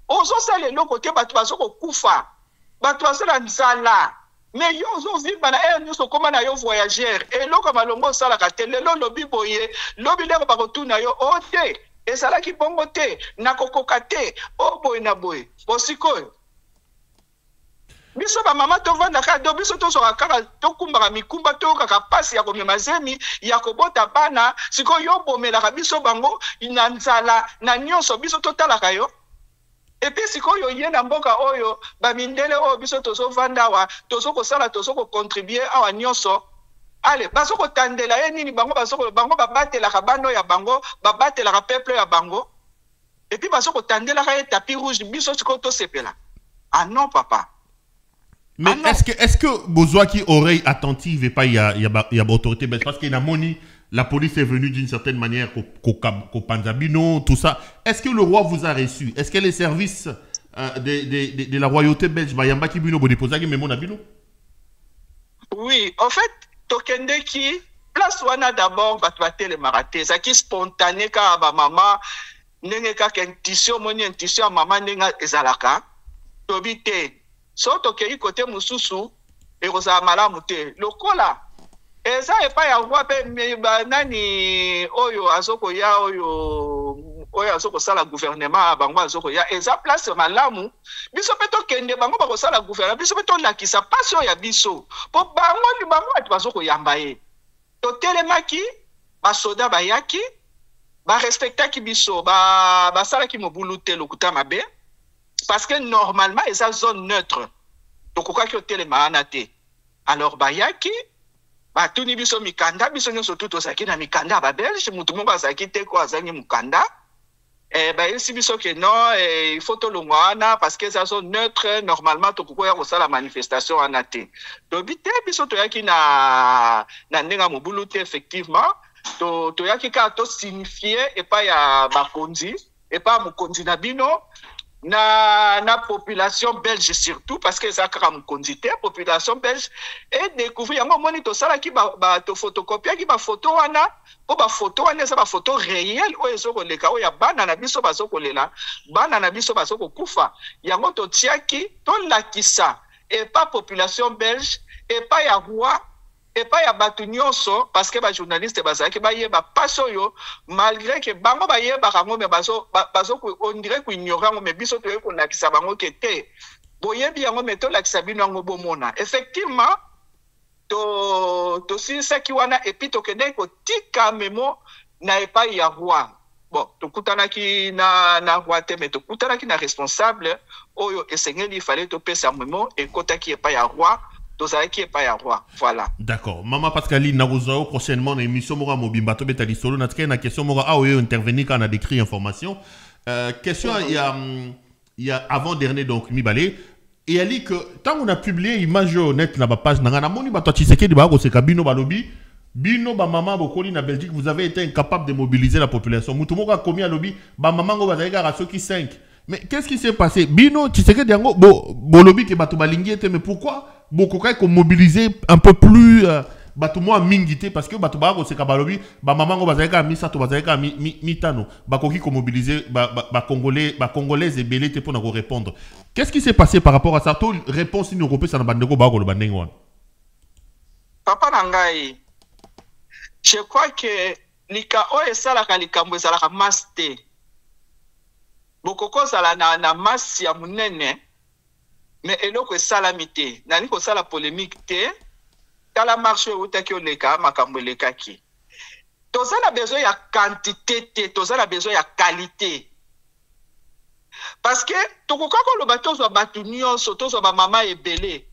ozo sala eloko te bato bazoko kufa bato bazala nzala mais yo ozovimba na air nyonso okóma na yo voyageur eloko malongo osalaka te lelo lobi boye lobi lelo bakotuna yo o te ezalaki bongo te nakokoka te o boye na boye bosikoyo biso bamama tovandaka do biso tozoka kaka tokumbaka mikumba toyokaka pasi ya komema zemi ya kobota bana sikoyo yo bomelaka biso bango na nzala na nyonso biso totalaka yo epuis sikoyo ye na mboka oyo bamindele oyo biso tozovanda awa tozokosala tozokokontribue awa nyonso ale bazokotandela ye nini bango babatelaka bano ya bango babatelaka peuple ya bango epuis bazokotandelaka ye tapis rouge biso sikoyo tosepela ah non papa. Mais est-ce que besoin qui oreille attentive et pas il y a autorité belge parce qu'il y a moni la police est venue d'une certaine manière au Panzabino tout ça est-ce que le roi vous a reçu est-ce que les services de la royauté belge bayamba ki bino bo déposer ki memo na bino? Oui en fait tokende ki place wana d'abord batele maraté ça qui spontané ka ba mama ndenge ka intuition moni intuition mama ndenge ezalaka tobite so tokei côté mususu ekozala malamu te lokola eza epai ya roi pe nani oyo azokoya oyo azokosala gouvernement bango azokoya eza place malamu biso pe tokende bango bakosala gouvernement biso pe tolakisa pasi oyo ya biso po bango ati bazokoyamba ye totelemaki basoda bayaki barespectaki biso basalaki mobulu te lokuta mabe parce que normalement ils ont zone neutre donc quoi que télé maanate alors bayaki batuni biso mikanda biso nyonso tout osaki na mikanda ba belge mutu moko azaki te ko azangi mukanda yesi biso que non il faut to longwana parce que ça zone neutre normalement to kokoya ko sala manifestation anate to bité biso to yaki na ndenga mobulu te effectivement to yaki ka to signifier et pas ya bakonzi et pas mukonzi na bino na population belge surtout parce que ça kaka mukondité population belge et découvrir yango moni to sala ki ba to photocopie ki ba photo wana po ba photo wana ça ba photo réel o ezoko leka o ya bana na biso bazoko lela bana na biso bazoko kufa yango to tiaki to lakisa et pas population belge et pas ya roi et pas ya batu nyonso parce que ba journaliste bazaki ba yeba paso yo malgré que bango ba yeba kango me bazo on dirait ko ignorer ngo me biso to ko nakisa bango kete boyebi yango meto lakisa bino ngo bomona effectivement to si saki wana et puis to kende ko tika memo na epa ya roi bon to kutana ki na roi te mais to kutana ki na responsable oyo esengeli fallait to pesa memo et kota ki epa ya roi. Voilà. D'accord. Maman Pascaline, nous prochainement une émission Mora Mobimba Tobeta di Solo. Notre question Mora a intervenu quand on a décrit information. Question il y a avant dernier donc Mibale. Et elle dit que tant qu'on a publié image net na page na moni ba Tshisekedi ba ko se kabino balobi bino ba maman bokoli na Belgique vous avez été incapable de mobiliser la population. Mutu moko komi a lobi ba maman go ba zaika ratio qui 5. Mais qu'est-ce qui s'est passé? Bino Tshisekedi yango bolobi ke bato balingi était mais pourquoi beaucoup qu'on mobiliser un peu plus bato moi mingité parce que bato ba ko se kabalobi ba maman go ba zaika misa to ba zaika mitano ba koki ko mobiliser ba congolais et belé pour nous répondre. Qu'est-ce qui s'est passé par rapport à ça? To réponse ni européenne ça na bandeko ba ko lo bandengo. Papa nangai je crois que lika o esala ka likambo esala ka master bokoko sala na masse ya munene mais eloko salamité nani ko sala polémique te tala marché utaki oleka makambo lekaki toza na besoin ya quantité te toza na besoin ya qualité parce que tokoka ko lo bato zo batu nyonso tozo ba mama ebele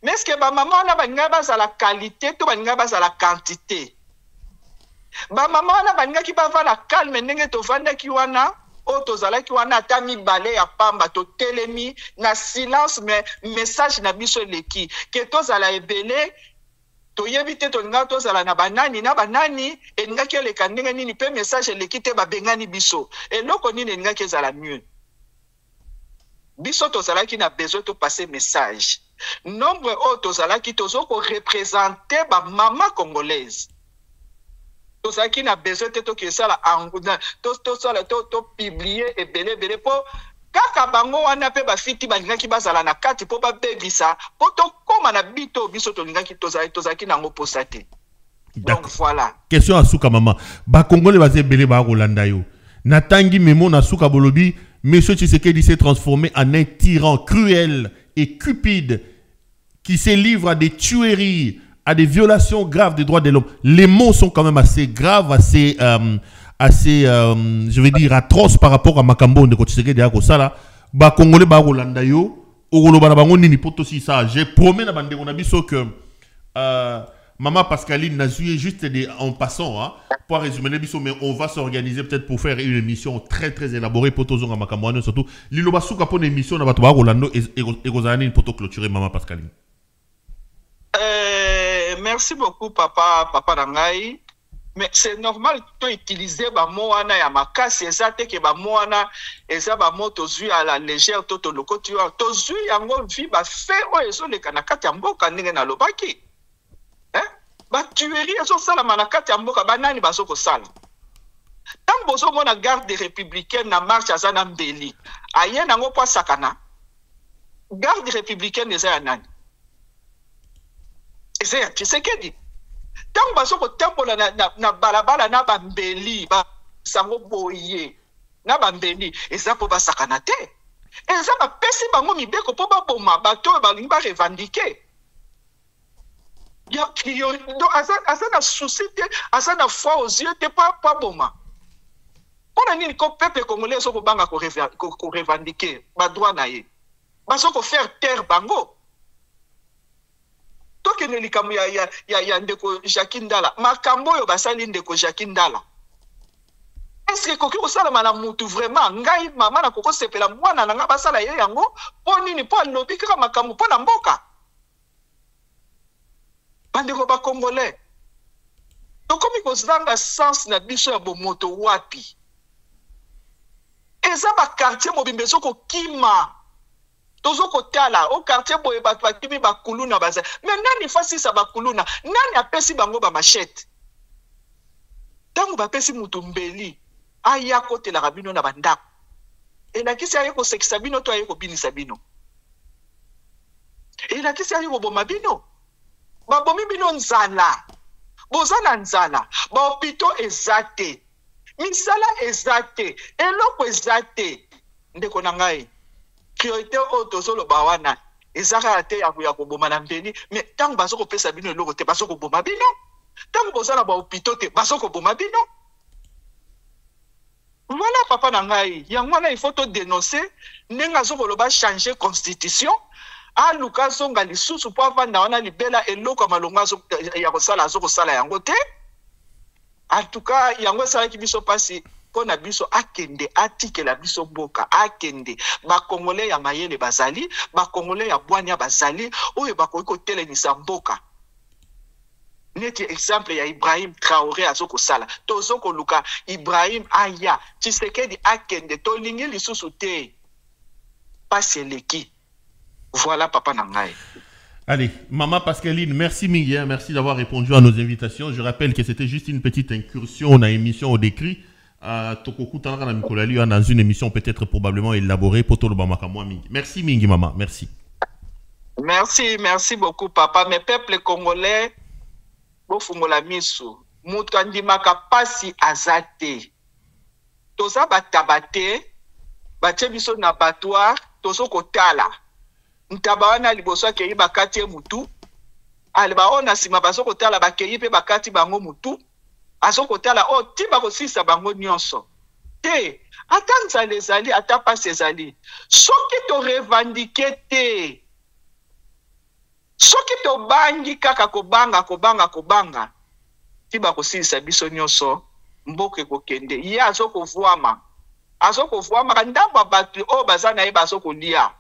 mais est-ce que ba mama na baninga ba la qualité to baninga ba la quantité ba mama na baninga ki ba va la calme ndenge to vanda ki wana o tozalaki wana ata mibale ya pamba to telemi na silence mais message na biso leki ke tozala ebele toyebi te tolinga tozala na banani elingaki eleka ndenge nini pe message leki te babengani biso eloko nini elingaki ezala mieux biso tozalaki na besoin to passer message nombre o tozalaki tozoko représenter ba mama congolaise tozaki na besoin te to kesala to publier et belé po kaka kaka bango wana pe bafiti balingaki bazala na kati po babebisa po tokoma na bito biso tolingaki tozalaki nango posa te. Donc voilà. Question à Souka maman. Ba Congolais basé belé ba Rolanda yo. Natangi Memo na Souka Bolobi, Monsieur Tshisekedi s'est transformé en un tyran cruel et cupide qui se livre à des tueries, à des violations graves des droits de l'homme. Les mots sont quand même assez graves, assez je vais dire atroces par rapport à Makambo de Tshisekedi à Kosala. Ba Congolais ba Rolanda yo, Ogoloba na bango nini poto si ça. J'ai promis na bande on a biso que Maman Pascaline n'a joué juste en passant, hein, pour résumer l'émission, mais on va s'organiser peut-être pour faire une émission très très élaborée pour tous les gens, surtout Lilo Basuka pour une émission dans votre Rolando et Rosanine pour clôturer Maman Pascaline. Merci beaucoup papa Rangai. Mais c'est normal de utiliser ba moana ya makasi ezate ke ba moana eza ba moto zui à la légère toto loko tu to zui yango vi ba fait o ezo le kanakati ya mboka ndenge na lobaki. Ba tuerie ezo sala manakati ya mboka banani bazoko sala. Tant bozo mona garde républicaine na marche azana mbeli. Aye nango kwa sakana. Garde républicaine eza ya nani? Eza ya Tshisekedi. Tant bazoko tempola na balabala na bambeli ba sango boye na bambeli eza po ba sakana te. Eza ba pesi bango mibeko po ba boma bato ba limba revendiquer. Asa na souci te, asa na foi aux yeux te pas boma. On a dit que le peuple congolais so ko banga ko revendiquer ba droit na ye. Ba so ko faire taire bango. To ke ne likamu ya ndeko Jacques Ndala. Makambo yo basali ndeko Jacques Ndala. Est-ce que koki osala mana mutu vraiment ngai mama na koko sepela mwana na nga basala ye yango po nini po lobi kaka makambo po na mboka. Bandeko ba Congolais. Donc comme kozanga sens na biso ya bomoto wapi. Eza ba quartier mobimbe soko kima. Tozo kotala au quartier boye bato bakimi bakuluna baza. Mais nani fasi sa bakuluna? Nani apesi bango ba machette? Tango bapesi mutu mbeli. Aya kote la rabino na bandako. E na kisi aye ko sekisa bino to aye ko binisa bino. E na kisi aye ko boma bino. Babomi bino nzala. Bozana nzala. Ba opito ezate. Misala ezate. Eloko ezate. Ndeko na ngai. Priorité o tozolo bawana. Ezaka ate ya koboma na mbeni. Mais tango bazoko pesa bino eloko te bazoko boma bino. Tango bozana ba opito te bazoko boma bino. Voilà papa na ngai. Yangwana il faut to dénoncer. Nenga zoko loba changer constitution. A luka zonga lisusu po avanda wana libela eloko malonga ya kosala azoko sala yango te. En tout cas yango sala ki biso pasi pona biso akende atikela biso mboka akende ba Congolais ya mayele bazali ba Congolais ya bwanya bazali oyo bakoki kotelemisa mboka. Neti exemple ya Ibrahim Traoré azoko sala tozoko luka Ibrahim aya Tshisekedi akende tolingi lisusu te pasi eleki. Voilà, papa Nangaï. Allez, Maman Pascaline, merci Miguel, merci d'avoir répondu à nos invitations. Je rappelle que c'était juste une petite incursion dans l'émission au décrit. Tokoku Tanara Mikolali dans une émission peut-être probablement élaborée pour tout le Bamaka. Merci Mingi, maman, merci. Merci beaucoup, papa. Mes peuples congolais, bofungola misu, mutandimaka pasi azate. Toza batabate, bache biso na battoir, tozo kotala. Ntabawana liboso akei bakati mutu alba ona sima basoko tala bakei pe bakati bango mutu asoko tala o tiba kosisa bango nyonso te atanza lezali atapa sezali soki to revendiquer te soki to bangi kaka kobanga tiba kosisa biso nyonso mboke kokende ya azoko vuama ndamba batu o bazana ye bazoko lia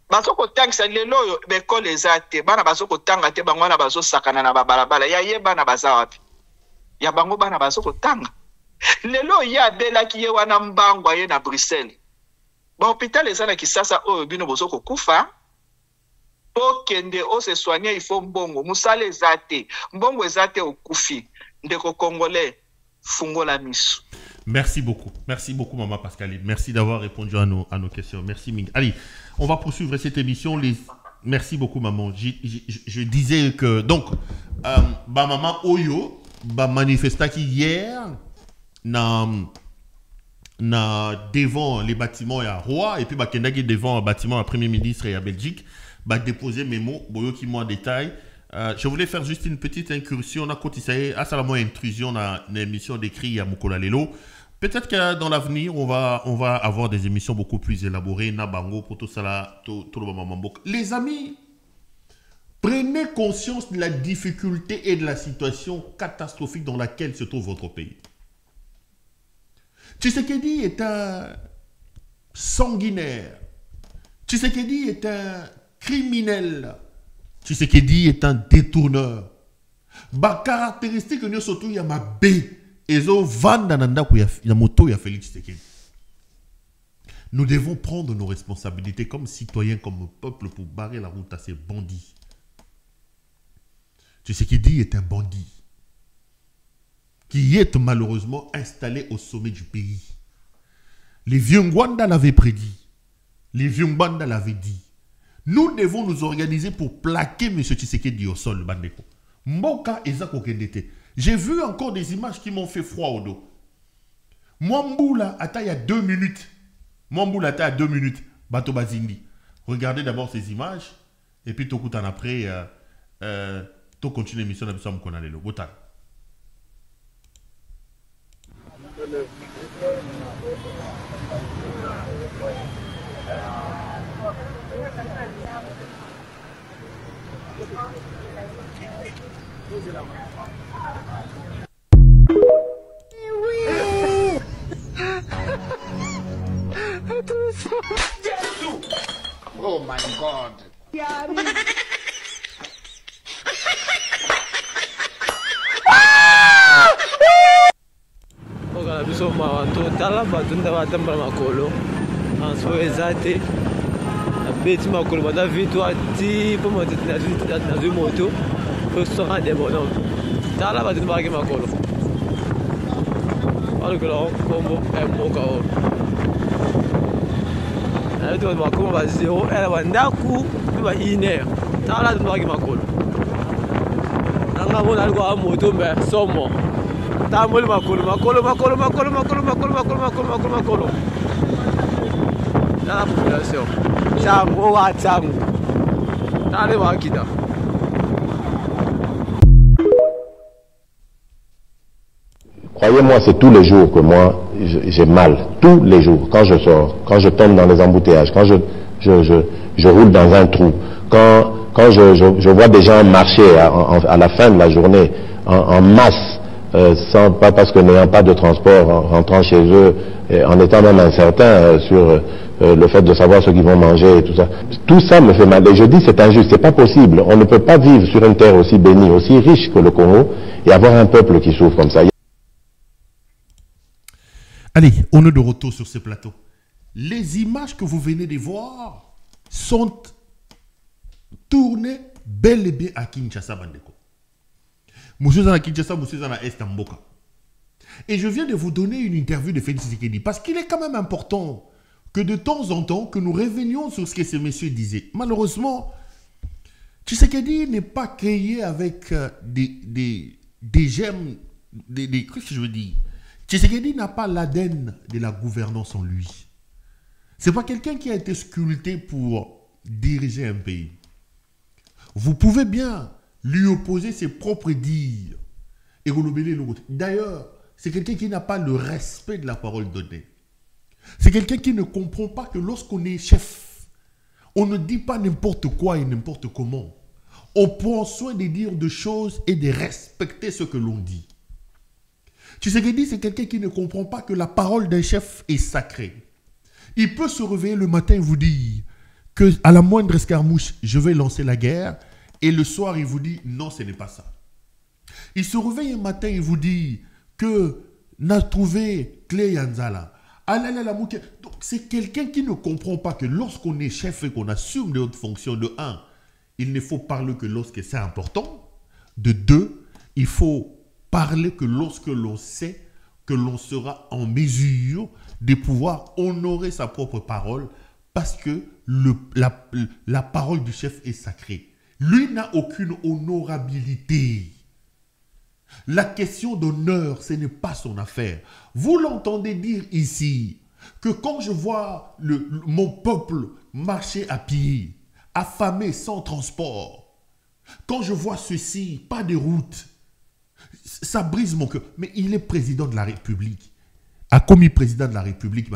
bazoko tangisa lelo yo bekole ezate bana bazoko tanga te bangwana bazo sakana na babalabala ya ye bana bazawapi ya bango bana bazoko tanga lelo ya belaki ye wana mbangwa ye na Bruxelles ba hôpital ezana kisasa oyo bino bozoko kufa po kende o se soigner il faut mbongo musala ezate mbongo ezate okufi ndeko Congolais fungola misu. Merci beaucoup, Maman Pascaline. Merci d'avoir répondu à nos questions. Merci, Ming. Allez, on va poursuivre cette émission. Merci beaucoup, maman. Je disais que, donc, maman Oyo, manifesta hier, devant les bâtiments à Roi, et puis devant le bâtiment à Premier ministre et à Belgique, déposer mes mots, boyo qui moi en détail. Je voulais faire juste une petite incursion. On a cotisé à la intrusion dans l'émission d'écrit à Mukola Lelo. Peut-être que dans l'avenir, on va avoir des émissions beaucoup plus élaborées. Nabango pour tout ça, tout le moment. Les amis, prenez conscience de la difficulté et de la situation catastrophique dans laquelle se trouve votre pays. Tshisekedi est un sanguinaire. Tshisekedi est un criminel. Tshisekedi est un détourneur. Ba caractéristique que nous surtout y a ma B et zo vanda nanda ku ya moto ya Félix Tshisekedi. Nous devons prendre nos responsabilités comme citoyens, comme peuple pour barrer la route à ces bandits. Tshisekedi est un bandit qui est malheureusement installé au sommet du pays. Les vieux Ngwanda l'avaient prédit. Les vieux Ngwanda l'avaient dit. Nous devons nous organiser pour plaquer M. Tshisekedi au sol, Bandeko. Mboka Ezako Kendete. J'ai vu encore des images qui m'ont fait froid au dos. Mwamboula attend il y a 2 minutes. Mwamboula attend à 2 minutes. Bato Bazindi. Regardez d'abord ces images. Et puis tout coup après, tout continue l'émission de Sam Konalelo. Botal. Oh my God. Ogala biso mawanto tala batunda batambala makolo anso ezate abeti makolo bata vitwa ti po moto na zu moto po sera des bonhommes tala batunda baki makolo alors que là combo est moka o alors que makolo ba zéro elle va ndaku ba iner tala batunda baki makolo nanga bona algo moto mbe somo tamoli makolo la population tango wa tango tale wakita. Croyez-moi, c'est tous les jours que moi j'ai mal, tous les jours, quand je sors, quand je tombe dans les embouteillages, quand je roule dans un trou, quand je vois des gens marcher à la fin de la journée en masse, pas parce que n'ayant pas de transport, en rentrant chez eux, en étant même incertain sur le fait de savoir ce qu'ils vont manger et tout ça. Tout ça me fait mal. Et je dis c'est injuste, c'est pas possible. On ne peut pas vivre sur une terre aussi bénie, aussi riche que le Congo et avoir un peuple qui souffre comme ça. Allez, on est de retour sur ce plateau. Les images que vous venez de voir sont tournées bel et bien à Kinshasa, Bandeko. Monsieur Zana Kinshasa, Monsieur Zana Est Mboka. Et je viens de vous donner une interview de Félix Tshisekedi parce qu'il est quand même important que de temps en temps, que nous revenions sur ce que ce monsieur disait. Malheureusement, Tshisekedi n'est pas créé avec des gemmes, qu'est-ce que je veux dire? Tshisekedi n'a pas l'ADN de la gouvernance en lui. Ce n'est pas quelqu'un qui a été sculpté pour diriger un pays. Vous pouvez bien lui opposer ses propres dires. Et d'ailleurs, c'est quelqu'un qui n'a pas le respect de la parole donnée. C'est quelqu'un qui ne comprend pas que lorsqu'on est chef, on ne dit pas n'importe quoi et n'importe comment. On prend soin de dire des choses et de respecter ce que l'on dit. Tshisekedi, c'est quelqu'un qui ne comprend pas que la parole d'un chef est sacrée. Il peut se réveiller le matin et vous dire que à la moindre escarmouche, je vais lancer la guerre. Et le soir, il vous dit non, ce n'est pas ça. Il se réveille un matin et vous dit que n'a trouvé Clé Yanzala. Donc, c'est quelqu'un qui ne comprend pas que lorsqu'on est chef et qu'on assume de notre fonction, de 1, il ne faut parler que lorsque c'est important. De 2, il faut parler que lorsque l'on sait que l'on sera en mesure de pouvoir honorer sa propre parole parce que la parole du chef est sacrée. Lui n'a aucune honorabilité. La question d'honneur, ce n'est pas son affaire. Vous l'entendez dire ici que quand je vois mon peuple marcher à pied, affamé, sans transport, quand je vois ceci, pas de route, ça brise mon cœur. Mais il est président de la République. A commis président de la République,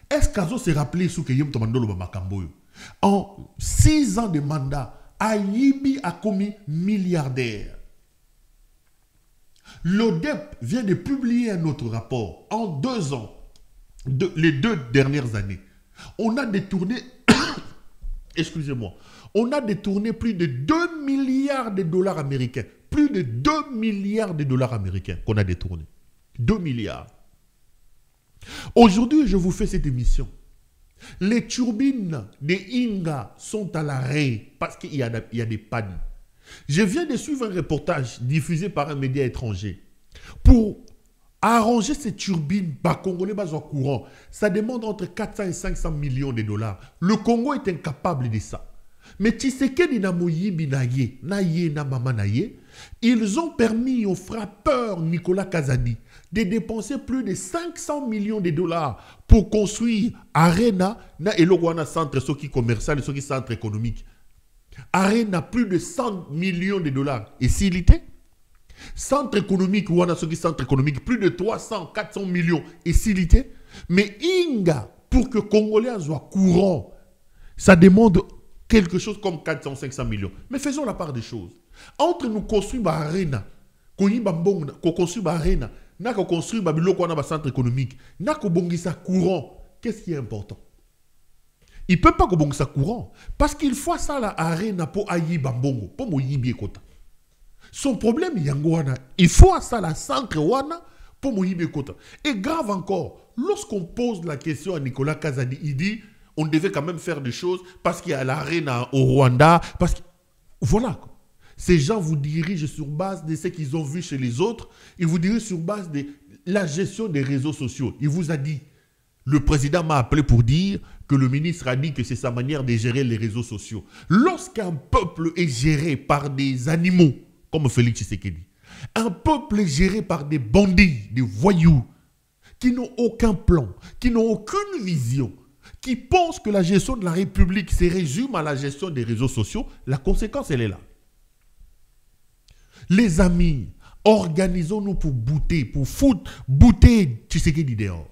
est-ce qu'Azo s'est rappelé sous que Yom Tomandolo Bamakamboyo? En 6 ans de mandat, Ayibi a commis milliardaire. L'ODEP vient de publier un autre rapport. En 2 ans, les 2 dernières années, on a détourné, excusez-moi, on a détourné plus de 2 milliards de dollars américains. Plus de 2 milliards de dollars américains qu'on a détournés. 2 milliards. Aujourd'hui, je vous fais cette émission. Les turbines des Inga sont à l'arrêt parce qu'il y a des pannes. Je viens de suivre un reportage diffusé par un média étranger. Pour arranger ces turbines, Congolais au courant, ça demande entre 400 et 500 millions de dollars. Le Congo est incapable de ça. Mais Tshisekedi na Moyibi na mama naye, ils ont permis au frappeur Nicolas Kazadi de dépenser plus de 500 millions de dollars pour construire Arena na Elogwana centre soki commercial, soki centre économique. Arena plus de 100 millions de dollars. Et s'il était centre économique, wana soki centre économique, plus de 300, 400 millions. Et s'il était, mais Inga, pour que Congolais soient courant, ça demande quelque chose comme 400, 500 millions. Mais faisons la part des choses. Entre nous construire Arena, construire Arena, n'a qu'à construire un centre économique, n'a qu'à bongisa courant, qu'est-ce qui est important? Il ne peut pas bongisa courant, parce qu'il faut ça la Arena pour ayi bambongo, pour moyibi kota. Son problème, il faut ça la centre wana pour moyibi kota. Et grave encore, lorsqu'on pose la question à Nicolas Kazadi, il dit on devait quand même faire des choses parce qu'il y a l'arena au Rwanda. Parce que, voilà. Ces gens vous dirigent sur base de ce qu'ils ont vu chez les autres. Ils vous dirigent sur base de la gestion des réseaux sociaux. Il vous a dit, le président m'a appelé pour dire que le ministre a dit que c'est sa manière de gérer les réseaux sociaux. Lorsqu'un peuple est géré par des animaux, comme Félix Tshisekedi, un peuple est géré par des bandits, des voyous, qui n'ont aucun plan, qui n'ont aucune vision, qui pensent que la gestion de la République se résume à la gestion des réseaux sociaux, la conséquence, elle est là. Les amis, organisons-nous pour bouter, pour foutre, bouter Tshisekedi dehors.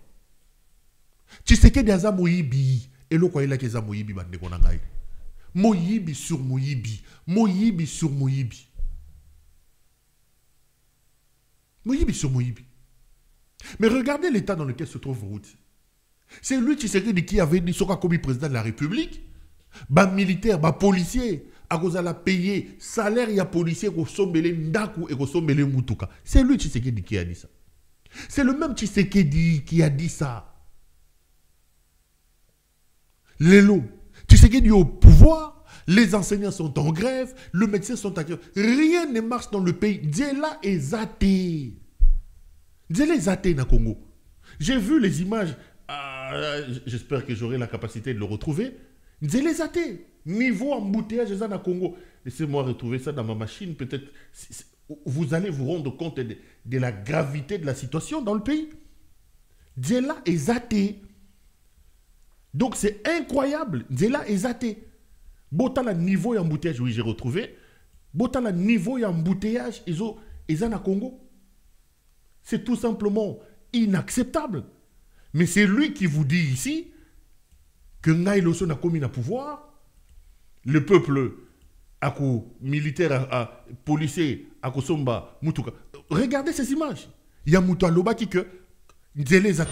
Tshisekedi aza moyibi, et le quoi il a que za moyibi bande konangai. Moyibi sur moyibi, moyibi sur moyibi. Moyibi sur moyibi. Mais regardez l'état dans lequel se trouve Route. C'est lui Tshisekedi qui avait dit soka comme président de la République. Ba militaire, ba policier, à cause de la payer salaire ya policier ko sombele ndaku et ko sombele mutuka. C'est lui Tshisekedi qui a dit ça. C'est le même Tshisekedi qui a dit ça. Lélo, Tshisekedi au pouvoir, les enseignants sont en grève, les médecins sont en grève. Rien ne marche dans le pays. Diela est zaté. Diela est zaté na Congo. J'ai vu les images. J'espère que j'aurai la capacité de le retrouver. Diela est zaté. Niveau embouteillage dans le Congo. Laissez-moi retrouver ça dans ma machine. Peut-être vous allez vous rendre compte de la gravité de la situation dans le pays. Diela est zaté. Donc c'est incroyable. Diela est zaté. Botan la niveau embouteillage, oui j'ai retrouvé. Botan la niveau embouteillage, ils ont na Congo. C'est tout simplement inacceptable. Mais c'est lui qui vous dit ici que Ngaï Loso n'a commis le pouvoir. Le peuple, à coup militaire, à policier, à coup somba, mutuka. Regardez ces images. Il y a Mouta Loba qui que Diela est zaté.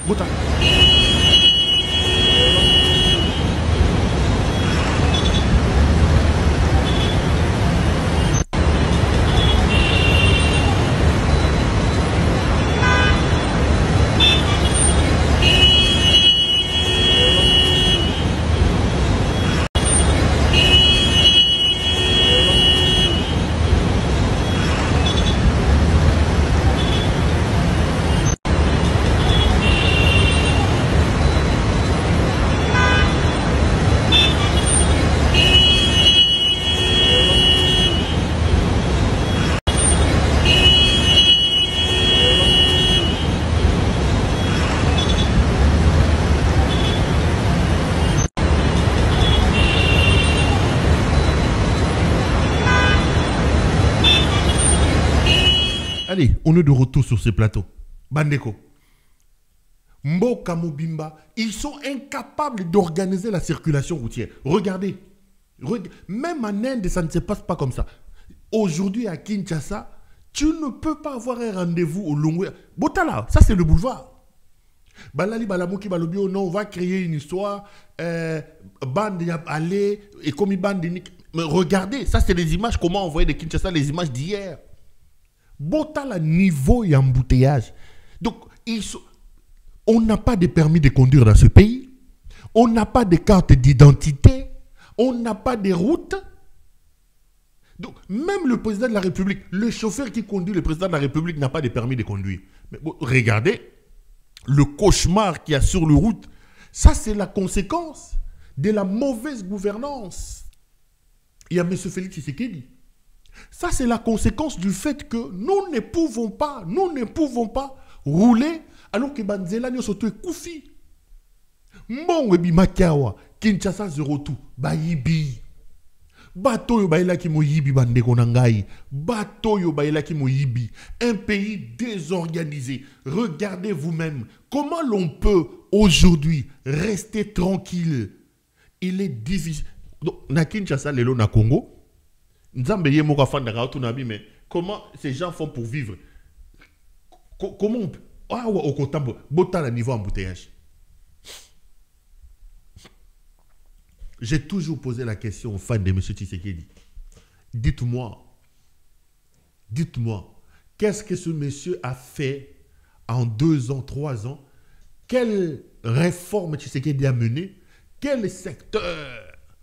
on est de retour sur ces plateaux. Bandeko. Mboka Mobimba, ils sont incapables d'organiser la circulation routière. Regardez. Même en Inde, ça ne se passe pas comme ça. Aujourd'hui, à Kinshasa, tu ne peux pas avoir un rendez-vous au Longwe. Botala, ça c'est le boulevard. Balali Balamoki Balobio, non, on va créer une histoire. Bande aller et comme une bande. Mais regardez, ça c'est les images, comment on voyait de Kinshasa, les images d'hier. Botala niveau et embouteillage. Donc, on n'a pas de permis de conduire dans ce pays. On n'a pas de carte d'identité. On n'a pas de route. Donc, même le président de la République, le chauffeur qui conduit le président de la République n'a pas de permis de conduire. Mais bon, regardez, le cauchemar qu'il y a sur le route, ça c'est la conséquence de la mauvaise gouvernance. Il y a M. Félix Tshisekedi. Ça c'est la conséquence du fait que nous ne pouvons pas rouler alors que Banzela n'y soto koufi. Mon webi makiawa, Kinshasa zéro tout, bayibi. Bato yo baila ki moyibi bandeko nangai. Bato yo baila ki moyibi. Un pays désorganisé. Regardez vous-même comment l'on peut aujourd'hui rester tranquille. Il est difficile. Donc, na Kinshasa lelo na Congo. Nzambe ye moka fanda ka tunabi mais comment ces gens font pour vivre? Comment on peut au Kotambo botta à niveau embouteillage. J'ai toujours posé la question aux fans de M. Tshisekedi. Dites-moi, qu'est-ce que ce monsieur a fait en 2 ans, 3 ans? Quelle réforme Tshisekedi a menée? Quel secteur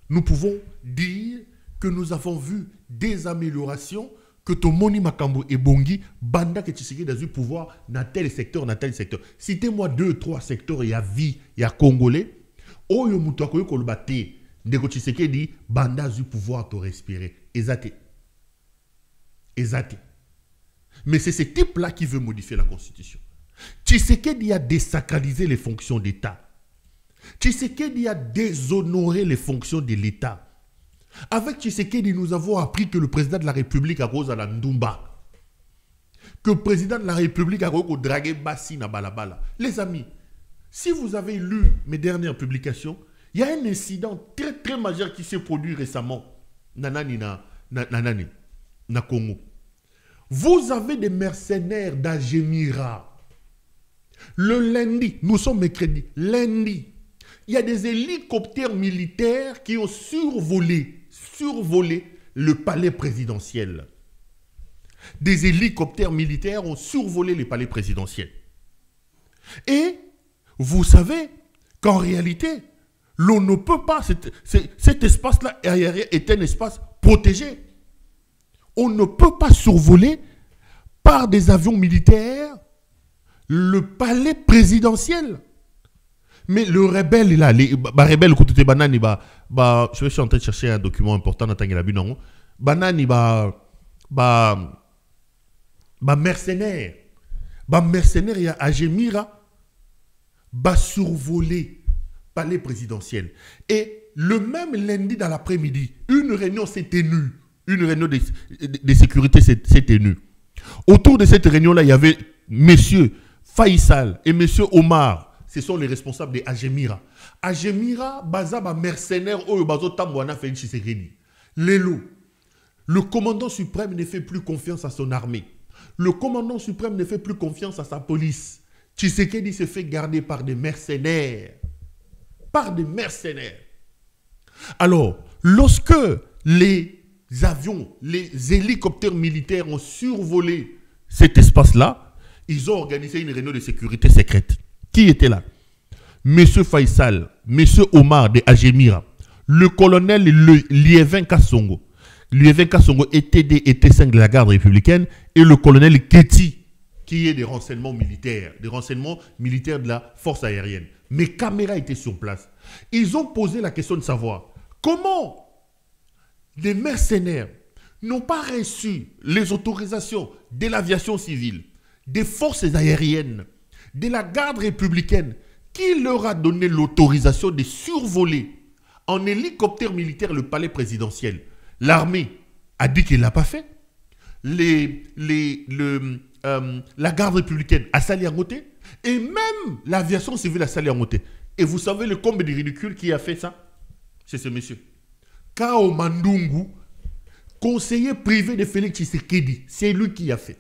nous pouvons dire que nous avons vu des améliorations, que Tomoni Makambo et Bongi, banda que Tshisekedi a eu pouvoir dans tel secteur, Citez-moi 2, 3 secteurs, il y a vie, il y a Congolais. Oyo Moutakoyo Kolbate. Ndeko Tshisekedi banda du pouvoir te respirer. Exacté. Mais c'est ce type-là qui veut modifier la constitution. Tshisekedi a désacralisé les fonctions d'État. Tshisekedi a déshonoré les fonctions de l'État. Avec Tshisekedi, nous avons appris que le président de la République a cause à la Ndumba. Que le président de la République a cause au draguer Bassi na balabala. Les amis, si vous avez lu mes dernières publications, il y a un incident très très majeur qui s'est produit récemment na Congo. Vous avez des mercenaires d'Agemira. Le lundi, nous sommes mercredi, lundi, il y a des hélicoptères militaires qui ont survolé le palais présidentiel. Des hélicoptères militaires ont survolé le palais présidentiel. Et vous savez qu'en réalité, l'on ne peut pas, cet espace-là est un espace protégé. On ne peut pas survoler par des avions militaires le palais présidentiel. Mais le rebelle est là. Les rebelles, je suis en train de chercher un document important dans Tanguy Labinon. Banani, mercenaire. Mercenaire, il y a Agemira, survoler palais présidentiel. Et le même lundi dans l'après-midi, une réunion s'est tenue. Une réunion de sécurité s'est tenue. Autour de cette réunion-là, il y avait M. Faisal et M. Omar. Ce sont les responsables de Agemira. Agemira, bazaba mercenaire, oyo bazo tambouana Félix Tshisekedi. Lelo, le commandant suprême ne fait plus confiance à son armée. Le commandant suprême ne fait plus confiance à sa police. Tshisekedi se fait garder par des mercenaires. Alors, lorsque les avions, les hélicoptères militaires ont survolé cet espace-là, ils ont organisé une réunion de sécurité secrète. Qui était là? Monsieur Faisal, Monsieur Omar de Agemira, le colonel Liévin Kassongo. Liévin Kassongo était T5 de la garde républicaine et le colonel Keti, qui est des renseignements militaires de la force aérienne. Mes caméras étaient sur place. Ils ont posé la question de savoir comment les mercenaires n'ont pas reçu les autorisations de l'aviation civile, des forces aériennes, de la garde républicaine, qui leur a donné l'autorisation de survoler en hélicoptère militaire le palais présidentiel. L'armée a dit qu'il ne l'a pas fait. la garde républicaine à sali en côté, et même l'aviation civile à sali en côté. Et vous savez le comble de ridicule qui a fait ça? C'est ce monsieur. Kao Mandungu, conseiller privé de Félix Tshisekedi, c'est lui qui a fait.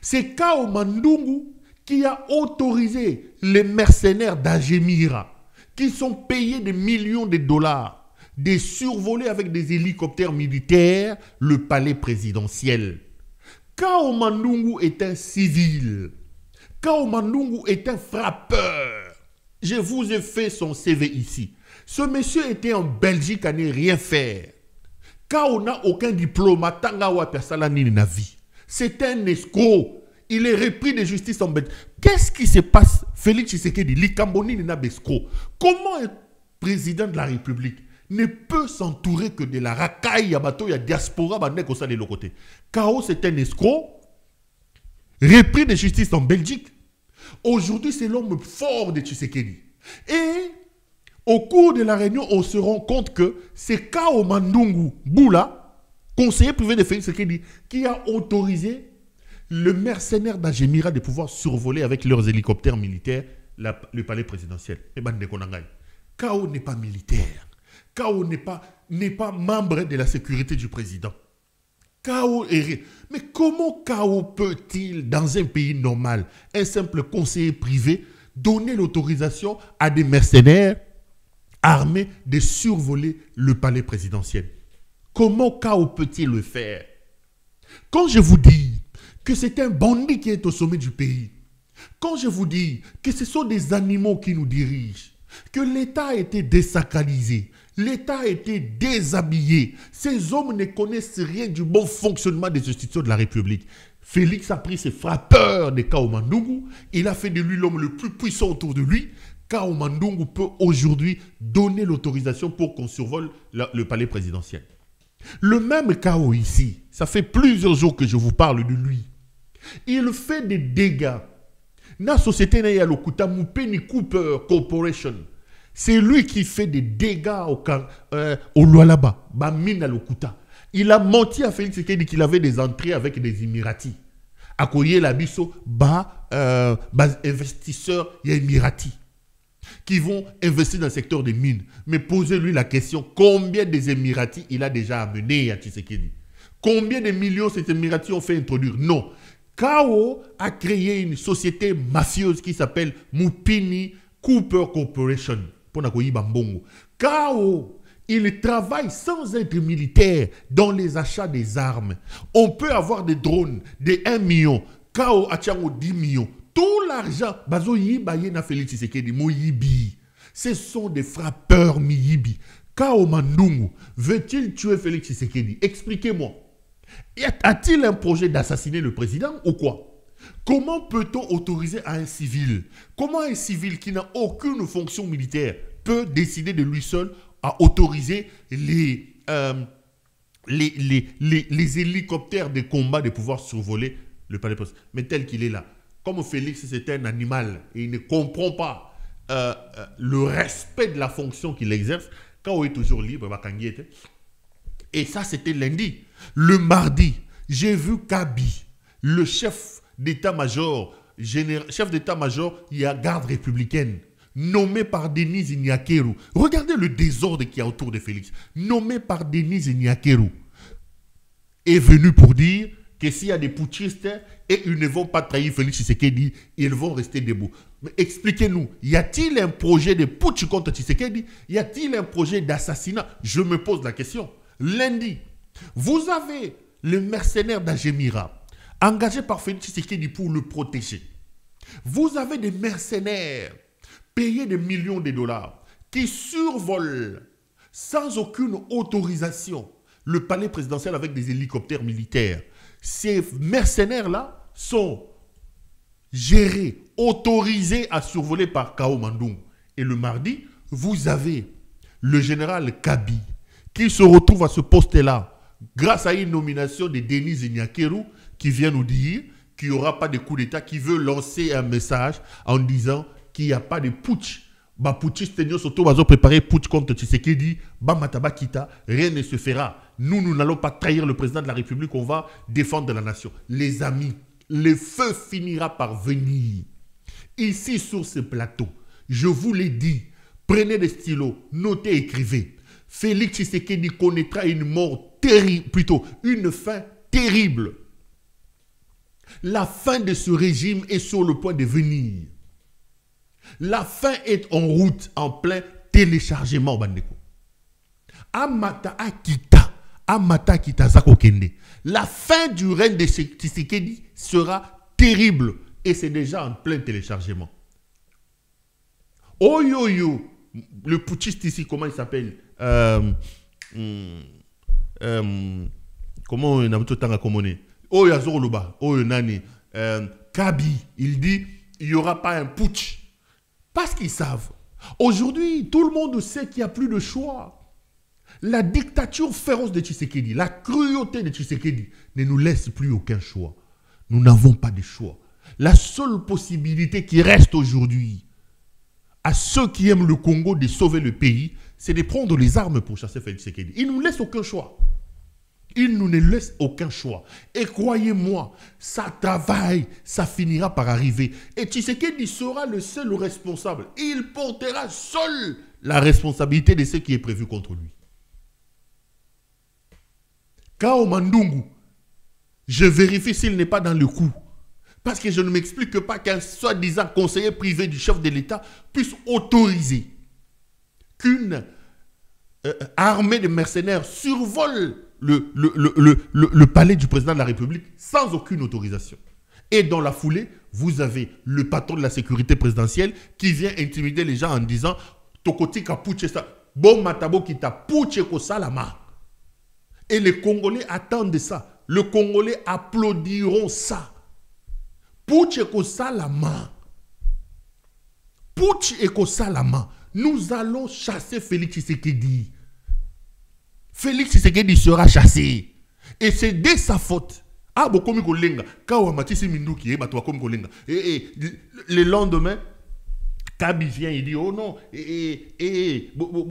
C'est Kao Mandungu qui a autorisé les mercenaires d'Agemira, qui sont payés des millions de dollars, de survoler avec des hélicoptères militaires le palais présidentiel. Kao Mandungu est un civil. Kao Mandungu est un frappeur. Je vous ai fait son CV ici. Ce monsieur était en Belgique à ne rien faire. Kao n'a aucun diplôme. C'est un escroc. Il est repris de justice en Belgique. Qu'est-ce qui se passe? Félix Tshisekedi, Likamboni n'a escroc. Comment un président de la République ne peut s'entourer que de la racaille, il y a diaspora, de l'autre côté. Kao, c'est un escroc, repris de justice en Belgique. Aujourd'hui, c'est l'homme fort de Tshisekedi. Et au cours de la réunion, on se rend compte que c'est Kao Mandungu Boula, conseiller privé de Félix Tshisekedi, qui a autorisé le mercenaire d'Agemira de pouvoir survoler avec leurs hélicoptères militaires le palais présidentiel. Et Kao n'est pas militaire. Kao n'est pas membre de la sécurité du président. Kao est... Mais comment Kao peut-il, dans un pays normal, un simple conseiller privé, donner l'autorisation à des mercenaires armés de survoler le palais présidentiel? Comment Kao peut-il le faire? Quand je vous dis que c'est un bandit qui est au sommet du pays, quand je vous dis que ce sont des animaux qui nous dirigent, que l'État a été désacralisé, l'État a été déshabillé. Ces hommes ne connaissent rien du bon fonctionnement des institutions de la République. Félix a pris ses frappeurs de Kao Mandungu. Il a fait de lui l'homme le plus puissant autour de lui. Kao Mandungu peut aujourd'hui donner l'autorisation pour qu'on survole le palais présidentiel. Le même Kao ici, ça fait plusieurs jours que je vous parle de lui. Il fait des dégâts. La société n'a lokuta Mupeni Cooper Corporation. C'est lui qui fait des dégâts au Lualaba, Bamine à Lokuta. Il a menti à Félix Tshisekedi qu'il avait des entrées avec des Émiratis. À Koye Labiso, investisseurs Émiratis qui vont investir dans le secteur des mines. Mais posez-lui la question, combien des Émiratis il a déjà amené à Tshisekedi? Combien de millions ces Émiratis ont fait introduire? Non. Kao a créé une société mafieuse qui s'appelle Mupini Cooper Corporation. Kao, il travaille sans être militaire dans les achats des armes. On peut avoir des drones de 1 million. Kao a 10 millions. Tout l'argent, ce sont des frappeurs Miyibi. Kao Mandungu veut-il tuer Félix Tshisekedi? Expliquez-moi. A-t-il un projet d'assassiner le président ou quoi? Comment peut-on autoriser à un civil? Comment un civil qui n'a aucune fonction militaire peut décider de lui seul à autoriser les hélicoptères de combat de pouvoir survoler le palais présidentiel? Mais tel qu'il est là, comme Félix c'est un animal et il ne comprend pas le respect de la fonction qu'il exerce, quand on est toujours libre, et ça c'était lundi. Le mardi, j'ai vu Kabi, le chef d'état-major, chef d'état-major, il y a garde républicaine, nommé par Denis Ignakeru. Regardez le désordre qu'il y a autour de Félix. Nommé par Denis Ignakeru, est venu pour dire que s'il y a des putschistes et ils ne vont pas trahir Félix Tshisekedi, ils vont rester debout. Mais expliquez-nous, y a-t-il un projet de putsch contre Tshisekedi? Y a-t-il un projet d'assassinat? Je me pose la question. Lundi, vous avez le mercenaire d'Agemira, engagé par Félix Tshisekedi pour le protéger. Vous avez des mercenaires payés des millions de dollars qui survolent sans aucune autorisation le palais présidentiel avec des hélicoptères militaires. Ces mercenaires-là sont gérés, autorisés à survoler par Kao Mandungu. Et le mardi, vous avez le général Kabi qui se retrouve à ce poste-là grâce à une nomination de Denis Ignakeru qui vient nous dire qu'il n'y aura pas de coup d'État, qui veut lancer un message en disant qu'il n'y a pas de putsch. Putschistes surtout préparer putsch contre Tshisekedi, Matabakita, rien ne se fera. Nous n'allons pas trahir le président de la République, on va défendre la nation. Les amis, le feu finira par venir. Ici, sur ce plateau, je vous l'ai dit, prenez des stylos, notez, écrivez. Félix Tshisekedi connaîtra une mort terrible, plutôt une fin terrible. La fin de ce régime est sur le point de venir. La fin est en route, en plein téléchargement, Bandeko. Amata Akita Zako Kende. La fin du règne de Tshisekedi sera terrible et c'est déjà en plein téléchargement. Oh yo yo, le putschiste ici, comment il s'appelle? Comment on a tout le temps à commoner? Oh Yazor Luba, oh Nani, Kabi, il dit il n'y aura pas un putsch. Parce qu'ils savent. Aujourd'hui, tout le monde sait qu'il n'y a plus de choix. La dictature féroce de Tshisekedi, la cruauté de Tshisekedi ne nous laisse plus aucun choix. Nous n'avons pas de choix. La seule possibilité qui reste aujourd'hui à ceux qui aiment le Congo de sauver le pays, c'est de prendre les armes pour chasser Félix Tshisekedi. Il ne nous laisse aucun choix. Il nous ne laisse aucun choix. Et croyez-moi, ça travaille, ça finira par arriver. Et Tshisekedi sera le seul responsable. Il portera seul la responsabilité de ce qui est prévu contre lui. Kao Mandungu, je vérifie s'il n'est pas dans le coup. Parce que je ne m'explique pas qu'un soi-disant conseiller privé du chef de l'État puisse autoriser qu'une armée de mercenaires survole le palais du président de la République sans aucune autorisation. Et dans la foulée, vous avez le patron de la sécurité présidentielle qui vient intimider les gens en disant Tokoti Kapuche ça, bon matabo qui t'a pouche ko salama. Et les Congolais attendent ça. Les Congolais applaudiront ça. Pouche ko salama. Pouche et ko salama. Nous allons chasser Félix Tshisekedi. Félix Tshisekedi sera chassé. Et c'est dès sa faute. Ah, bon, comme Kolenga. Kawa Matisi Minduki, et Batwa comme Kolenga. Et le lendemain, Kabi vient, il dit, oh non,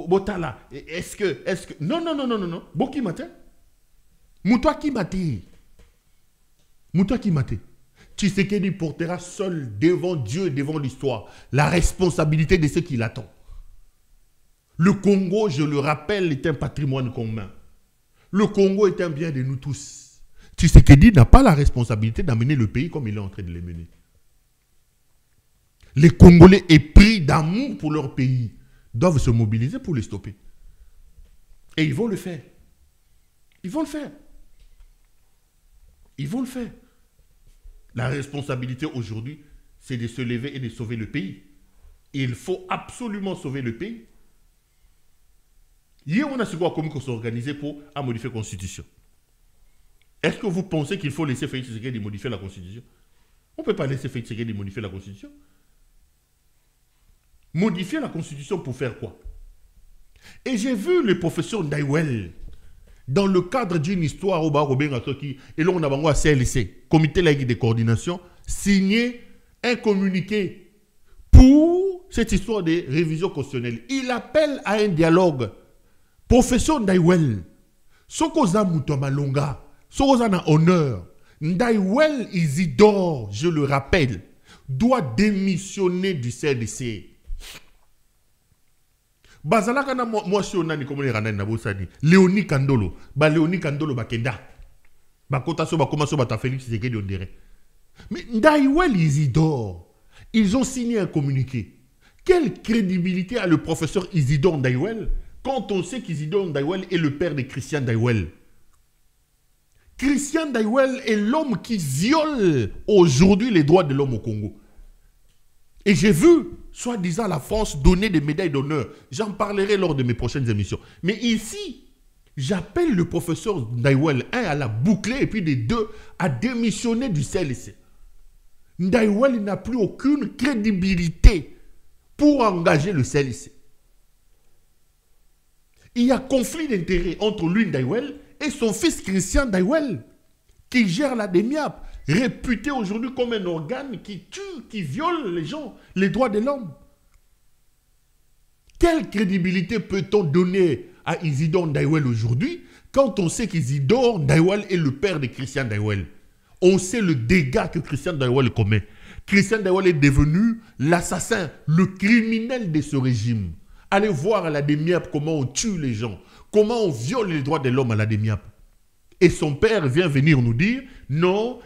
Botala, est-ce que. Non. Boki matin. Moutoua qui maté. Tshisekedi portera seul devant Dieu et devant l'histoire la responsabilité de ce qui l'attend. Le Congo, je le rappelle, est un patrimoine commun. Le Congo est un bien de nous tous. Tshisekedi n'a pas la responsabilité d'amener le pays comme il est en train de le mener. Les Congolais épris d'amour pour leur pays doivent se mobiliser pour les stopper. Et ils vont le faire. Ils vont le faire. La responsabilité aujourd'hui, c'est de se lever et de sauver le pays. Et il faut absolument sauver le pays. Hier, on a su quoi comment s'organiser pour modifier la Constitution. Est-ce que vous pensez qu'il faut laisser Félix Tshisekedi modifier la Constitution? On ne peut pas laisser Félix Tshisekedi modifier la Constitution. Modifier la Constitution pour faire quoi? Et j'ai vu le professeur Ndaiwel, dans le cadre d'une histoire au Barobé Ngatoki, et là on a bango à CLC, Comité laïque de coordination, signer un communiqué pour cette histoire de révision constitutionnelle. Il appelle à un dialogue. Professeur Ndaiwel, Sokoza Moutomalonga, Sokoza na honneur, Ndaiwel Isidore, je le rappelle, doit démissionner du CDC. Bazalaka na moi si on a ni komone rana na bosani Léonie Kandolo bakenda bakota so bakoma so bata Félix Tshisekedi on dirait. Mais Ndaiwel Isidore, ils ont signé un communiqué. Quelle crédibilité a le professeur Isidore Ndaiwel quand on sait qu'Isidore Ndaiwel est le père de Christian Ndaiwel? Christian Ndaiwel est l'homme qui viole aujourd'hui les droits de l'homme au Congo. Et j'ai vu, soi-disant, la France donner des médailles d'honneur. J'en parlerai lors de mes prochaines émissions. Mais ici, j'appelle le professeur Ndaiwel, un à la boucler et puis les deux à démissionner du CLC. Ndaiwel n'a plus aucune crédibilité pour engager le CLC. Il y a conflit d'intérêts entre lui, Ndaiwel, et son fils Christian Ndaiwel, qui gère la DEMIAP, réputé aujourd'hui comme un organe qui tue, qui viole les gens, les droits de l'homme. Quelle crédibilité peut-on donner à Isidore Ndaiwel aujourd'hui quand on sait qu'Isidore Ndaiwel est le père de Christian Ndaiwel? On sait le dégât que Christian Daiwale commet. Christian Daiwale est devenu l'assassin, le criminel de ce régime. Allez voir à la Demiap comment on tue les gens, comment on viole les droits de l'homme à la Demiap. Et son père vient venir nous dire, non,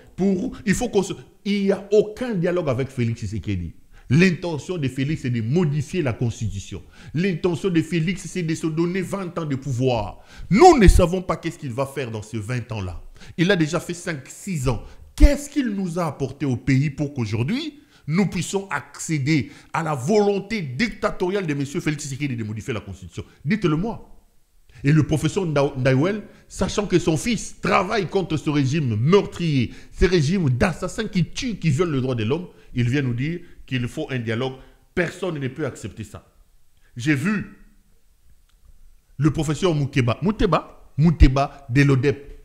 il n'y a aucun dialogue avec Félix Tshisekedi. L'intention de Félix, c'est de modifier la Constitution. L'intention de Félix, c'est de se donner 20 ans de pouvoir. Nous ne savons pas qu'est-ce qu'il va faire dans ces 20 ans-là. Il a déjà fait 5-6 ans. Qu'est-ce qu'il nous a apporté au pays pour qu'aujourd'hui, nous puissions accéder à la volonté dictatoriale de M. Félix Tshisekedi de modifier la Constitution? Dites-le-moi. Et le professeur Ndaiwel, sachant que son fils travaille contre ce régime meurtrier, ce régime d'assassins qui tuent, qui violent le droit de l'homme, il vient nous dire qu'il faut un dialogue. Personne ne peut accepter ça. J'ai vu le professeur Mouteba de l'ODEP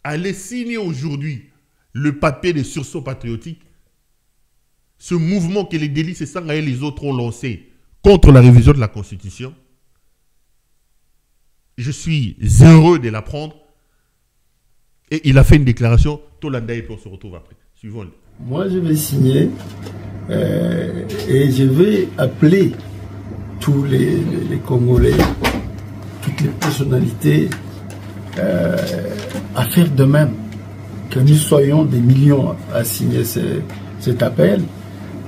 aller signer aujourd'hui le papier de sursaut patriotique, ce mouvement que les délices et Sangaé et les autres ont lancé contre la révision de la Constitution. Je suis heureux de l'apprendre. Et il a fait une déclaration. Tolanda et puis on se retrouve après. Suivons-le. Moi, je vais signer et je vais appeler tous les Congolais, toutes les personnalités à faire de même, que nous soyons des millions à signer cet appel,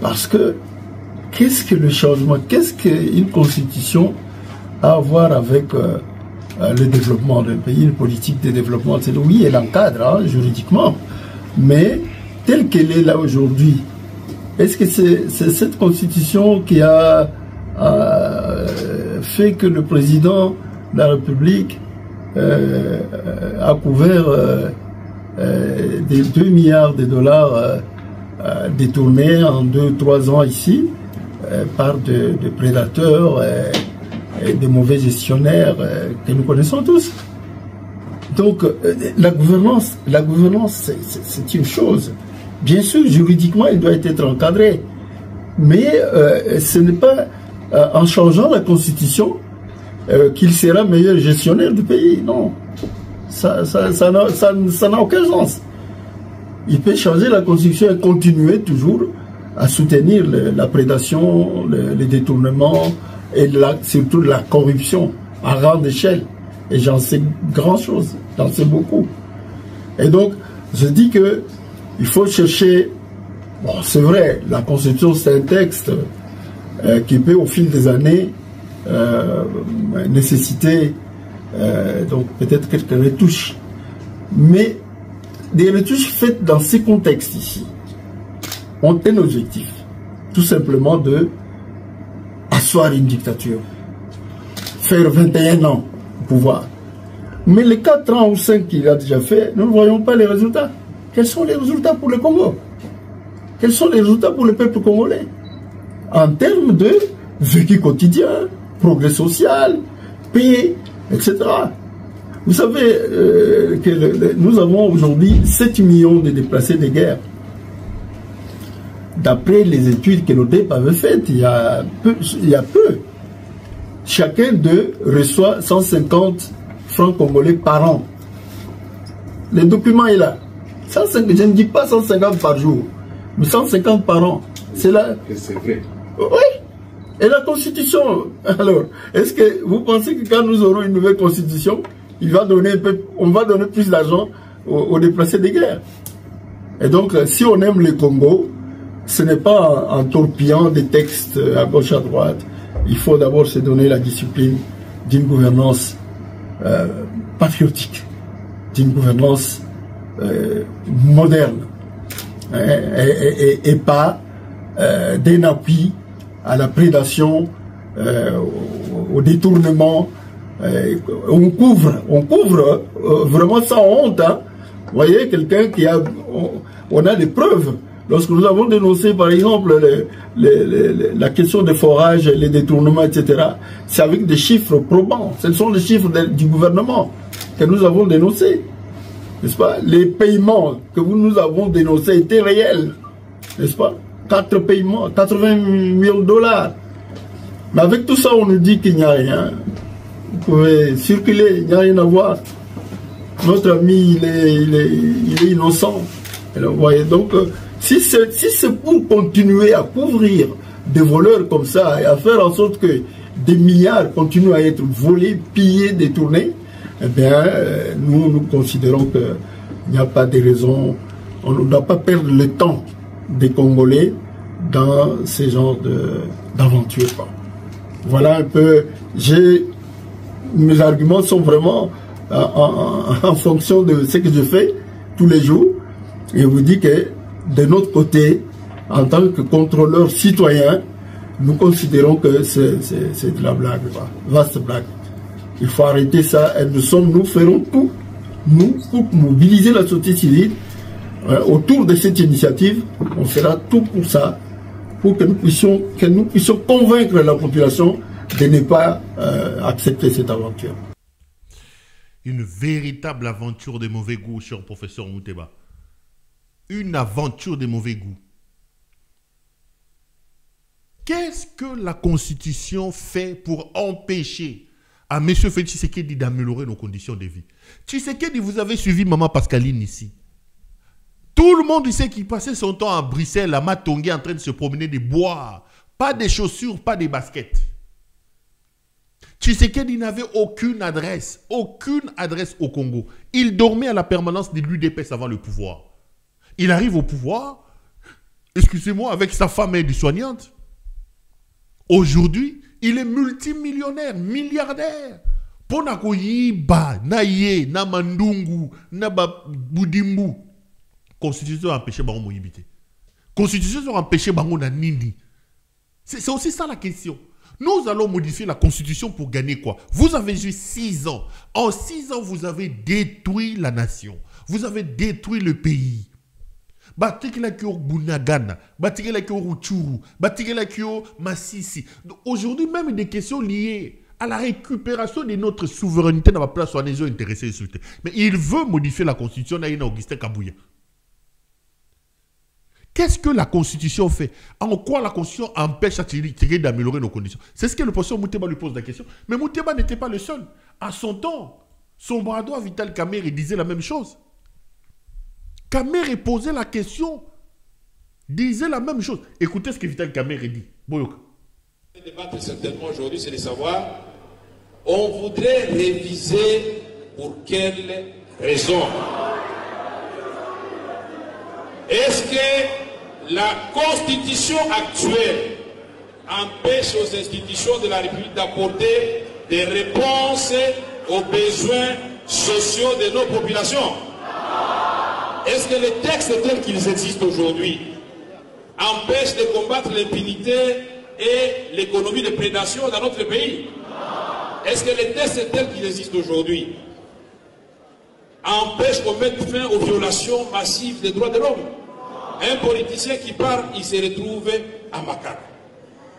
parce que qu'est-ce que le changement, qu'est-ce qu'une constitution a à voir avec le développement d'un pays, une politique de développement? Oui, elle encadre juridiquement, mais telle qu'elle est là aujourd'hui, est-ce que c'est cette constitution qui a fait que le président de la République a couvert des 2 milliards de dollars détournés en 2-3 ans ici par des prédateurs et des mauvais gestionnaires que nous connaissons tous? Donc la gouvernance c'est une chose. Bien sûr, juridiquement, il doit être encadré. Mais ce n'est pas en changeant la Constitution qu'il sera meilleur gestionnaire du pays. Non. Ça n'a aucun sens. Il peut changer la Constitution et continuer toujours à soutenir la prédation, les détournements et surtout la corruption à grande échelle. Et j'en sais grand chose. J'en sais beaucoup. Et donc, je dis que il faut chercher, bon, c'est vrai, la Constitution c'est un texte qui peut au fil des années nécessiter donc peut-être quelques retouches, mais des retouches faites dans ces contextes ici ont un objectif, tout simplement de asseoir une dictature, faire 21 ans au pouvoir. Mais les 4 ans ou 5 qu'il a déjà fait, nous ne voyons pas les résultats. Quels sont les résultats pour le Congo? Quels sont les résultats pour le peuple congolais? En termes de vécu quotidien, progrès social, paix, etc. Vous savez que nous avons aujourd'hui 7 millions de déplacés de guerre. D'après les études que l'ODEP avait faites, il y a peu. Chacun d'eux reçoit 150 francs congolais par an. Le document est là. Je ne dis pas 150 par jour, mais 150 par an. C'est là. C'est vrai. Oui. Et la Constitution, alors, est-ce que vous pensez que quand nous aurons une nouvelle Constitution, on va donner plus d'argent aux déplacés de guerre? Et donc, si on aime le Congo, ce n'est pas en torpillant des textes à gauche à droite. Il faut d'abord se donner la discipline d'une gouvernance patriotique, d'une gouvernance moderne, et pas d'un appui à la prédation, au détournement. On couvre vraiment sans honte. Hein. Vous voyez, quelqu'un qui a... On a des preuves. Lorsque nous avons dénoncé, par exemple, la question des forages, les détournements, etc., c'est avec des chiffres probants. Ce sont les chiffres du gouvernement que nous avons dénoncés. N'est-ce pas? Les paiements que nous avons dénoncés étaient réels. N'est-ce pas? 4 paiements, 80 millions de dollars. Mais avec tout ça, on nous dit qu'il n'y a rien. Vous pouvez circuler, il n'y a rien à voir. notre ami, il est innocent. Alors, vous voyez, donc, si c'est pour continuer à couvrir des voleurs comme ça et à faire en sorte que des milliards continuent à être volés, pillés, détournés, eh bien, nous considérons qu'il n'y a pas de raison. On ne doit pas perdre le temps des Congolais dans ce genre d'aventure. Voilà un peu. Mes arguments sont vraiment en fonction de ce que je fais tous les jours. Et je vous dis que de notre côté, en tant que contrôleur citoyen, nous considérons que c'est de la blague, vaste blague. Il faut arrêter ça et nous ferons tout, pour mobiliser la société civile autour de cette initiative. On fera tout pour ça, pour que nous puissions convaincre la population de ne pas accepter cette aventure. Une véritable aventure de mauvais goût, cher professeur Mouteba. Une aventure de mauvais goût. Qu'est-ce que la Constitution fait pour empêcher à M. Félix Tshisekedi d'améliorer nos conditions de vie? Tshisekedi, vous avez suivi Maman Pascaline ici. Tout le monde sait qu'il passait son temps à Bruxelles, à Matongé, en train de se promener, de boire. Pas des chaussures, pas des baskets. Tshisekedi n'avait aucune adresse au Congo. Il dormait à la permanence de l'UDPS avant le pouvoir. Il arrive au pouvoir, excusez-moi, avec sa femme aide-soignante. Aujourd'hui, il est multimillionnaire, milliardaire. Ponako yiba, na ye, na mandungu, na budimbu. Constitution a empêché Bango Moyibité. Constitution a empêché Bango na nini. C'est aussi ça la question. Nous allons modifier la Constitution pour gagner quoi? Vous avez eu 6 ans. En 6 ans, vous avez détruit la nation. Vous avez détruit le pays. Batikela kyo Bunagana, batikela kyo Rutshuru, batikela kyo Masisi. Aujourd'hui, même des questions liées à la récupération de notre souveraineté dans la place où les gens intéressés. Mais il veut modifier la Constitution d'Aïna Augustin Kabouya. Qu'est-ce que la Constitution fait? En quoi la Constitution empêche à Tshisekedi d'améliorer nos conditions? C'est ce que le professeur Mouteba lui pose la question. Mais Mouteba n'était pas le seul. À son temps, son bras droit Vital Kamerhe disait la même chose. Kamerhe posait la question, disait la même chose. Écoutez ce que Vital Kamerhe dit. Boyoka. Le débat certainement aujourd'hui, c'est de savoir, on voudrait réviser pour quelles raisons? Est-ce que la constitution actuelle empêche aux institutions de la République d'apporter des réponses aux besoins sociaux de nos populations? Est-ce que les textes tels qu'ils existent aujourd'hui empêchent de combattre l'impunité et l'économie de prédation dans notre pays? Est-ce que les textes tels qu'ils existent aujourd'hui empêchent qu'on mette fin aux violations massives des droits de l'homme? Un politicien qui part, il se retrouve à Makara.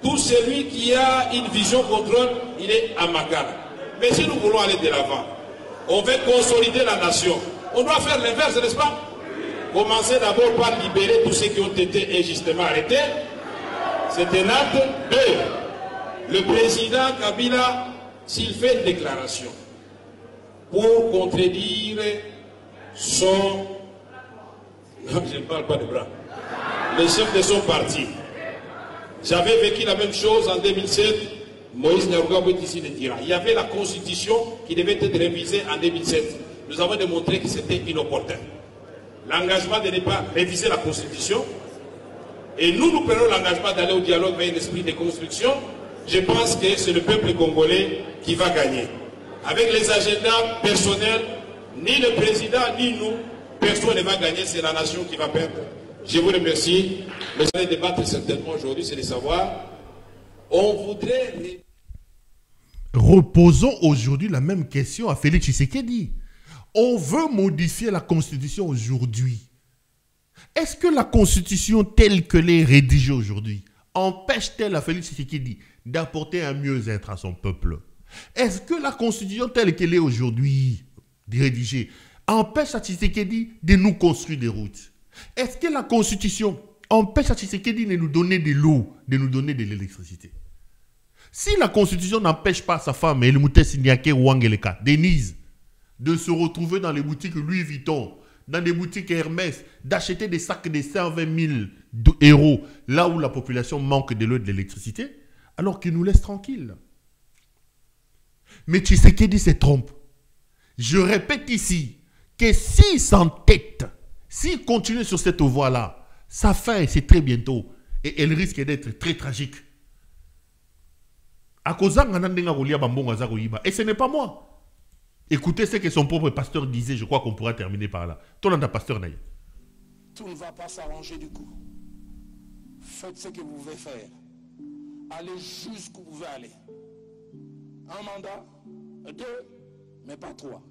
Tout celui qui a une vision contrôle, il est à Makara. Mais si nous voulons aller de l'avant, on veut consolider la nation, on doit faire l'inverse, n'est-ce pas? Commencer d'abord par libérer tous ceux qui ont été injustement arrêtés. C'est un acte. 2. Le président Kabila, s'il fait une déclaration pour contredire son... Non, je ne parle pas de bras. Le chef de son parti. J'avais vécu la même chose en 2007. Moïse Nyarugabo est ici de Tira. Il y avait la constitution qui devait être révisée en 2007. Nous avons démontré que c'était inopportun. L'engagement de ne pas réviser la constitution. Et nous prenons l'engagement d'aller au dialogue vers un esprit de construction. Je pense que c'est le peuple congolais qui va gagner. Avec les agendas personnels, ni le président, ni nous, personne ne va gagner, c'est la nation qui va perdre. Je vous remercie. Le sujet de débattre certainement aujourd'hui, c'est de savoir, on voudrait... Reposons aujourd'hui la même question à Félix Tshisekedi. On veut modifier la Constitution aujourd'hui. Est-ce que la Constitution telle qu'elle est rédigée aujourd'hui empêche-t-elle à Félix Tshisekedi d'apporter un mieux-être à son peuple? Est-ce que la Constitution telle qu'elle est aujourd'hui rédigée empêche à Tshisekedi de nous construire des routes? Est-ce que la Constitution empêche à Tshisekedi de nous donner de l'eau, de nous donner de l'électricité? Si la Constitution n'empêche pas sa femme, Elmouté Siniake Ouangeleka, Denise, de se retrouver dans les boutiques Louis Vuitton, dans des boutiques Hermès, d'acheter des sacs de 120 000 euros, là où la population manque de l'eau et de l'électricité, alors qu'il nous laisse tranquilles. Mais Tshisekedi se trompe. Je répète ici que s'il s'entête, s'il continue sur cette voie-là, sa fin, c'est très bientôt. Et elle risque d'être très tragique. Et ce n'est pas moi. Écoutez ce que son propre pasteur disait, je crois qu'on pourra terminer par là. Tout ne va pas s'arranger du coup. Faites ce que vous pouvez faire. Allez jusqu'où vous pouvez aller. Un mandat, 2, mais pas 3.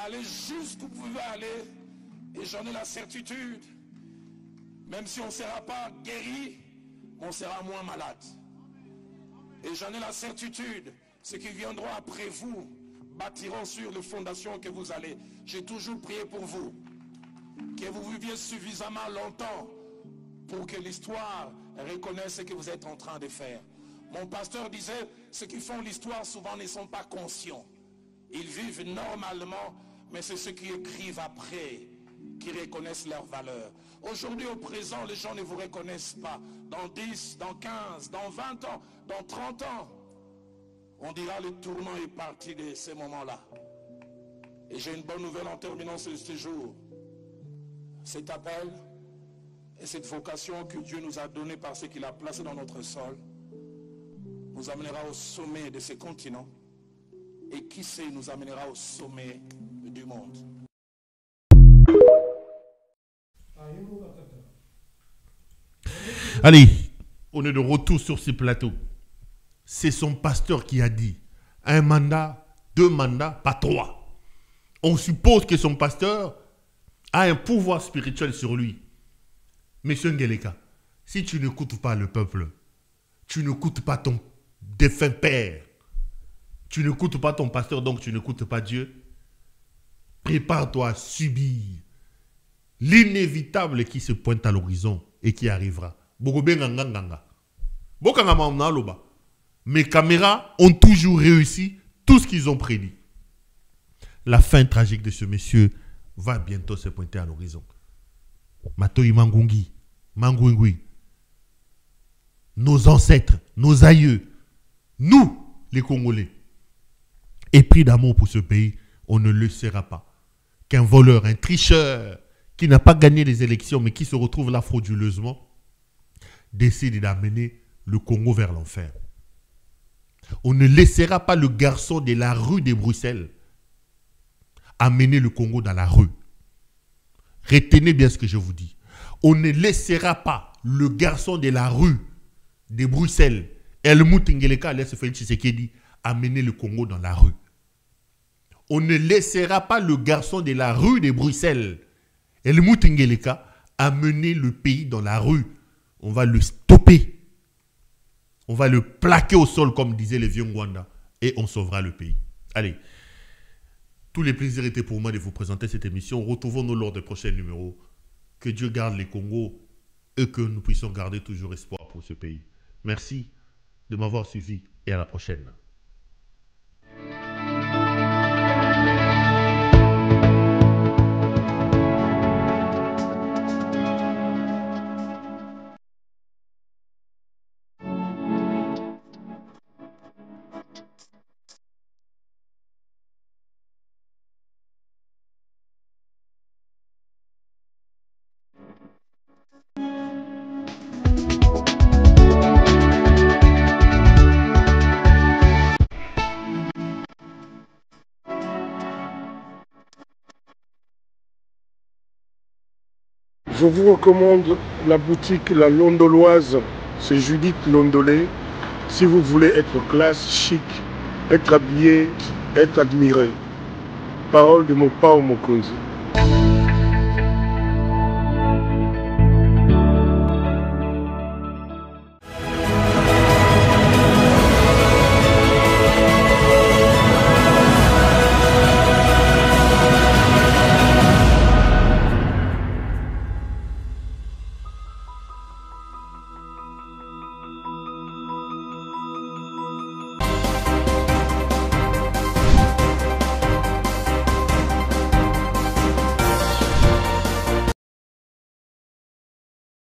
Allez jusqu'où vous pouvez aller, et j'en ai la certitude, même si on ne sera pas guéri, on sera moins malade. Et j'en ai la certitude, ceux qui viendront après vous bâtiront sur les fondations que vous allez. J'ai toujours prié pour vous, que vous viviez suffisamment longtemps pour que l'histoire reconnaisse ce que vous êtes en train de faire. Mon pasteur disait, ceux qui font l'histoire souvent ne sont pas conscients. Ils vivent normalement, mais c'est ceux qui écrivent après qui reconnaissent leur valeur. Aujourd'hui, au présent, les gens ne vous reconnaissent pas. Dans 10, dans 15, dans 20 ans, dans 30 ans, on dira le tournant est parti de ces moments-là. Et j'ai une bonne nouvelle en terminant ce séjour. Cet appel et cette vocation que Dieu nous a donnée par ce qu'il a placé dans notre sol nous amènera au sommet de ces continents. Et qui sait, nous amènera au sommet du monde. Allez, on est de retour sur ce plateau. C'est son pasteur qui a dit un mandat, 2 mandats, pas 3. On suppose que son pasteur a un pouvoir spirituel sur lui. Monsieur Ngeleka, si tu n'écoutes pas le peuple, tu n'écoutes pas ton défunt père, tu n'écoutes pas ton pasteur, donc tu n'écoutes pas Dieu, prépare-toi à subir l'inévitable qui se pointe à l'horizon et qui arrivera. Mes caméras ont toujours réussi tout ce qu'ils ont prédit. La fin tragique de ce monsieur va bientôt se pointer à l'horizon. Matoi Mangungi, Mangungui, nos ancêtres, nos aïeux, nous, les Congolais, épris d'amour pour ce pays, on ne le laissera pas. Qu'un voleur, un tricheur, qui n'a pas gagné les élections, mais qui se retrouve là frauduleusement, décide d'amener le Congo vers l'enfer. On ne laissera pas le garçon de la rue de Bruxelles amener le Congo dans la rue. Retenez bien ce que je vous dis. On ne laissera pas le garçon de la rue de Bruxelles, Helmut Ngeleka, laisse Félix Tshisekedi, amener le Congo dans la rue. On ne laissera pas le garçon de la rue de Bruxelles, Helmut Ngeleka, amener le pays dans la rue. On va le stopper. On va le plaquer au sol, comme disaient les vieux Ngwanda, et on sauvera le pays. Allez, tous les plaisirs étaient pour moi de vous présenter cette émission. Retrouvons-nous lors des prochains numéros. Que Dieu garde les Congos et que nous puissions garder toujours espoir pour ce pays. Merci de m'avoir suivi et à la prochaine. Je vous recommande la boutique La Londoloise, c'est Judith Londolé. Si vous voulez être classe, chic, être habillé, être admiré. Parole de mon père Mokonzi.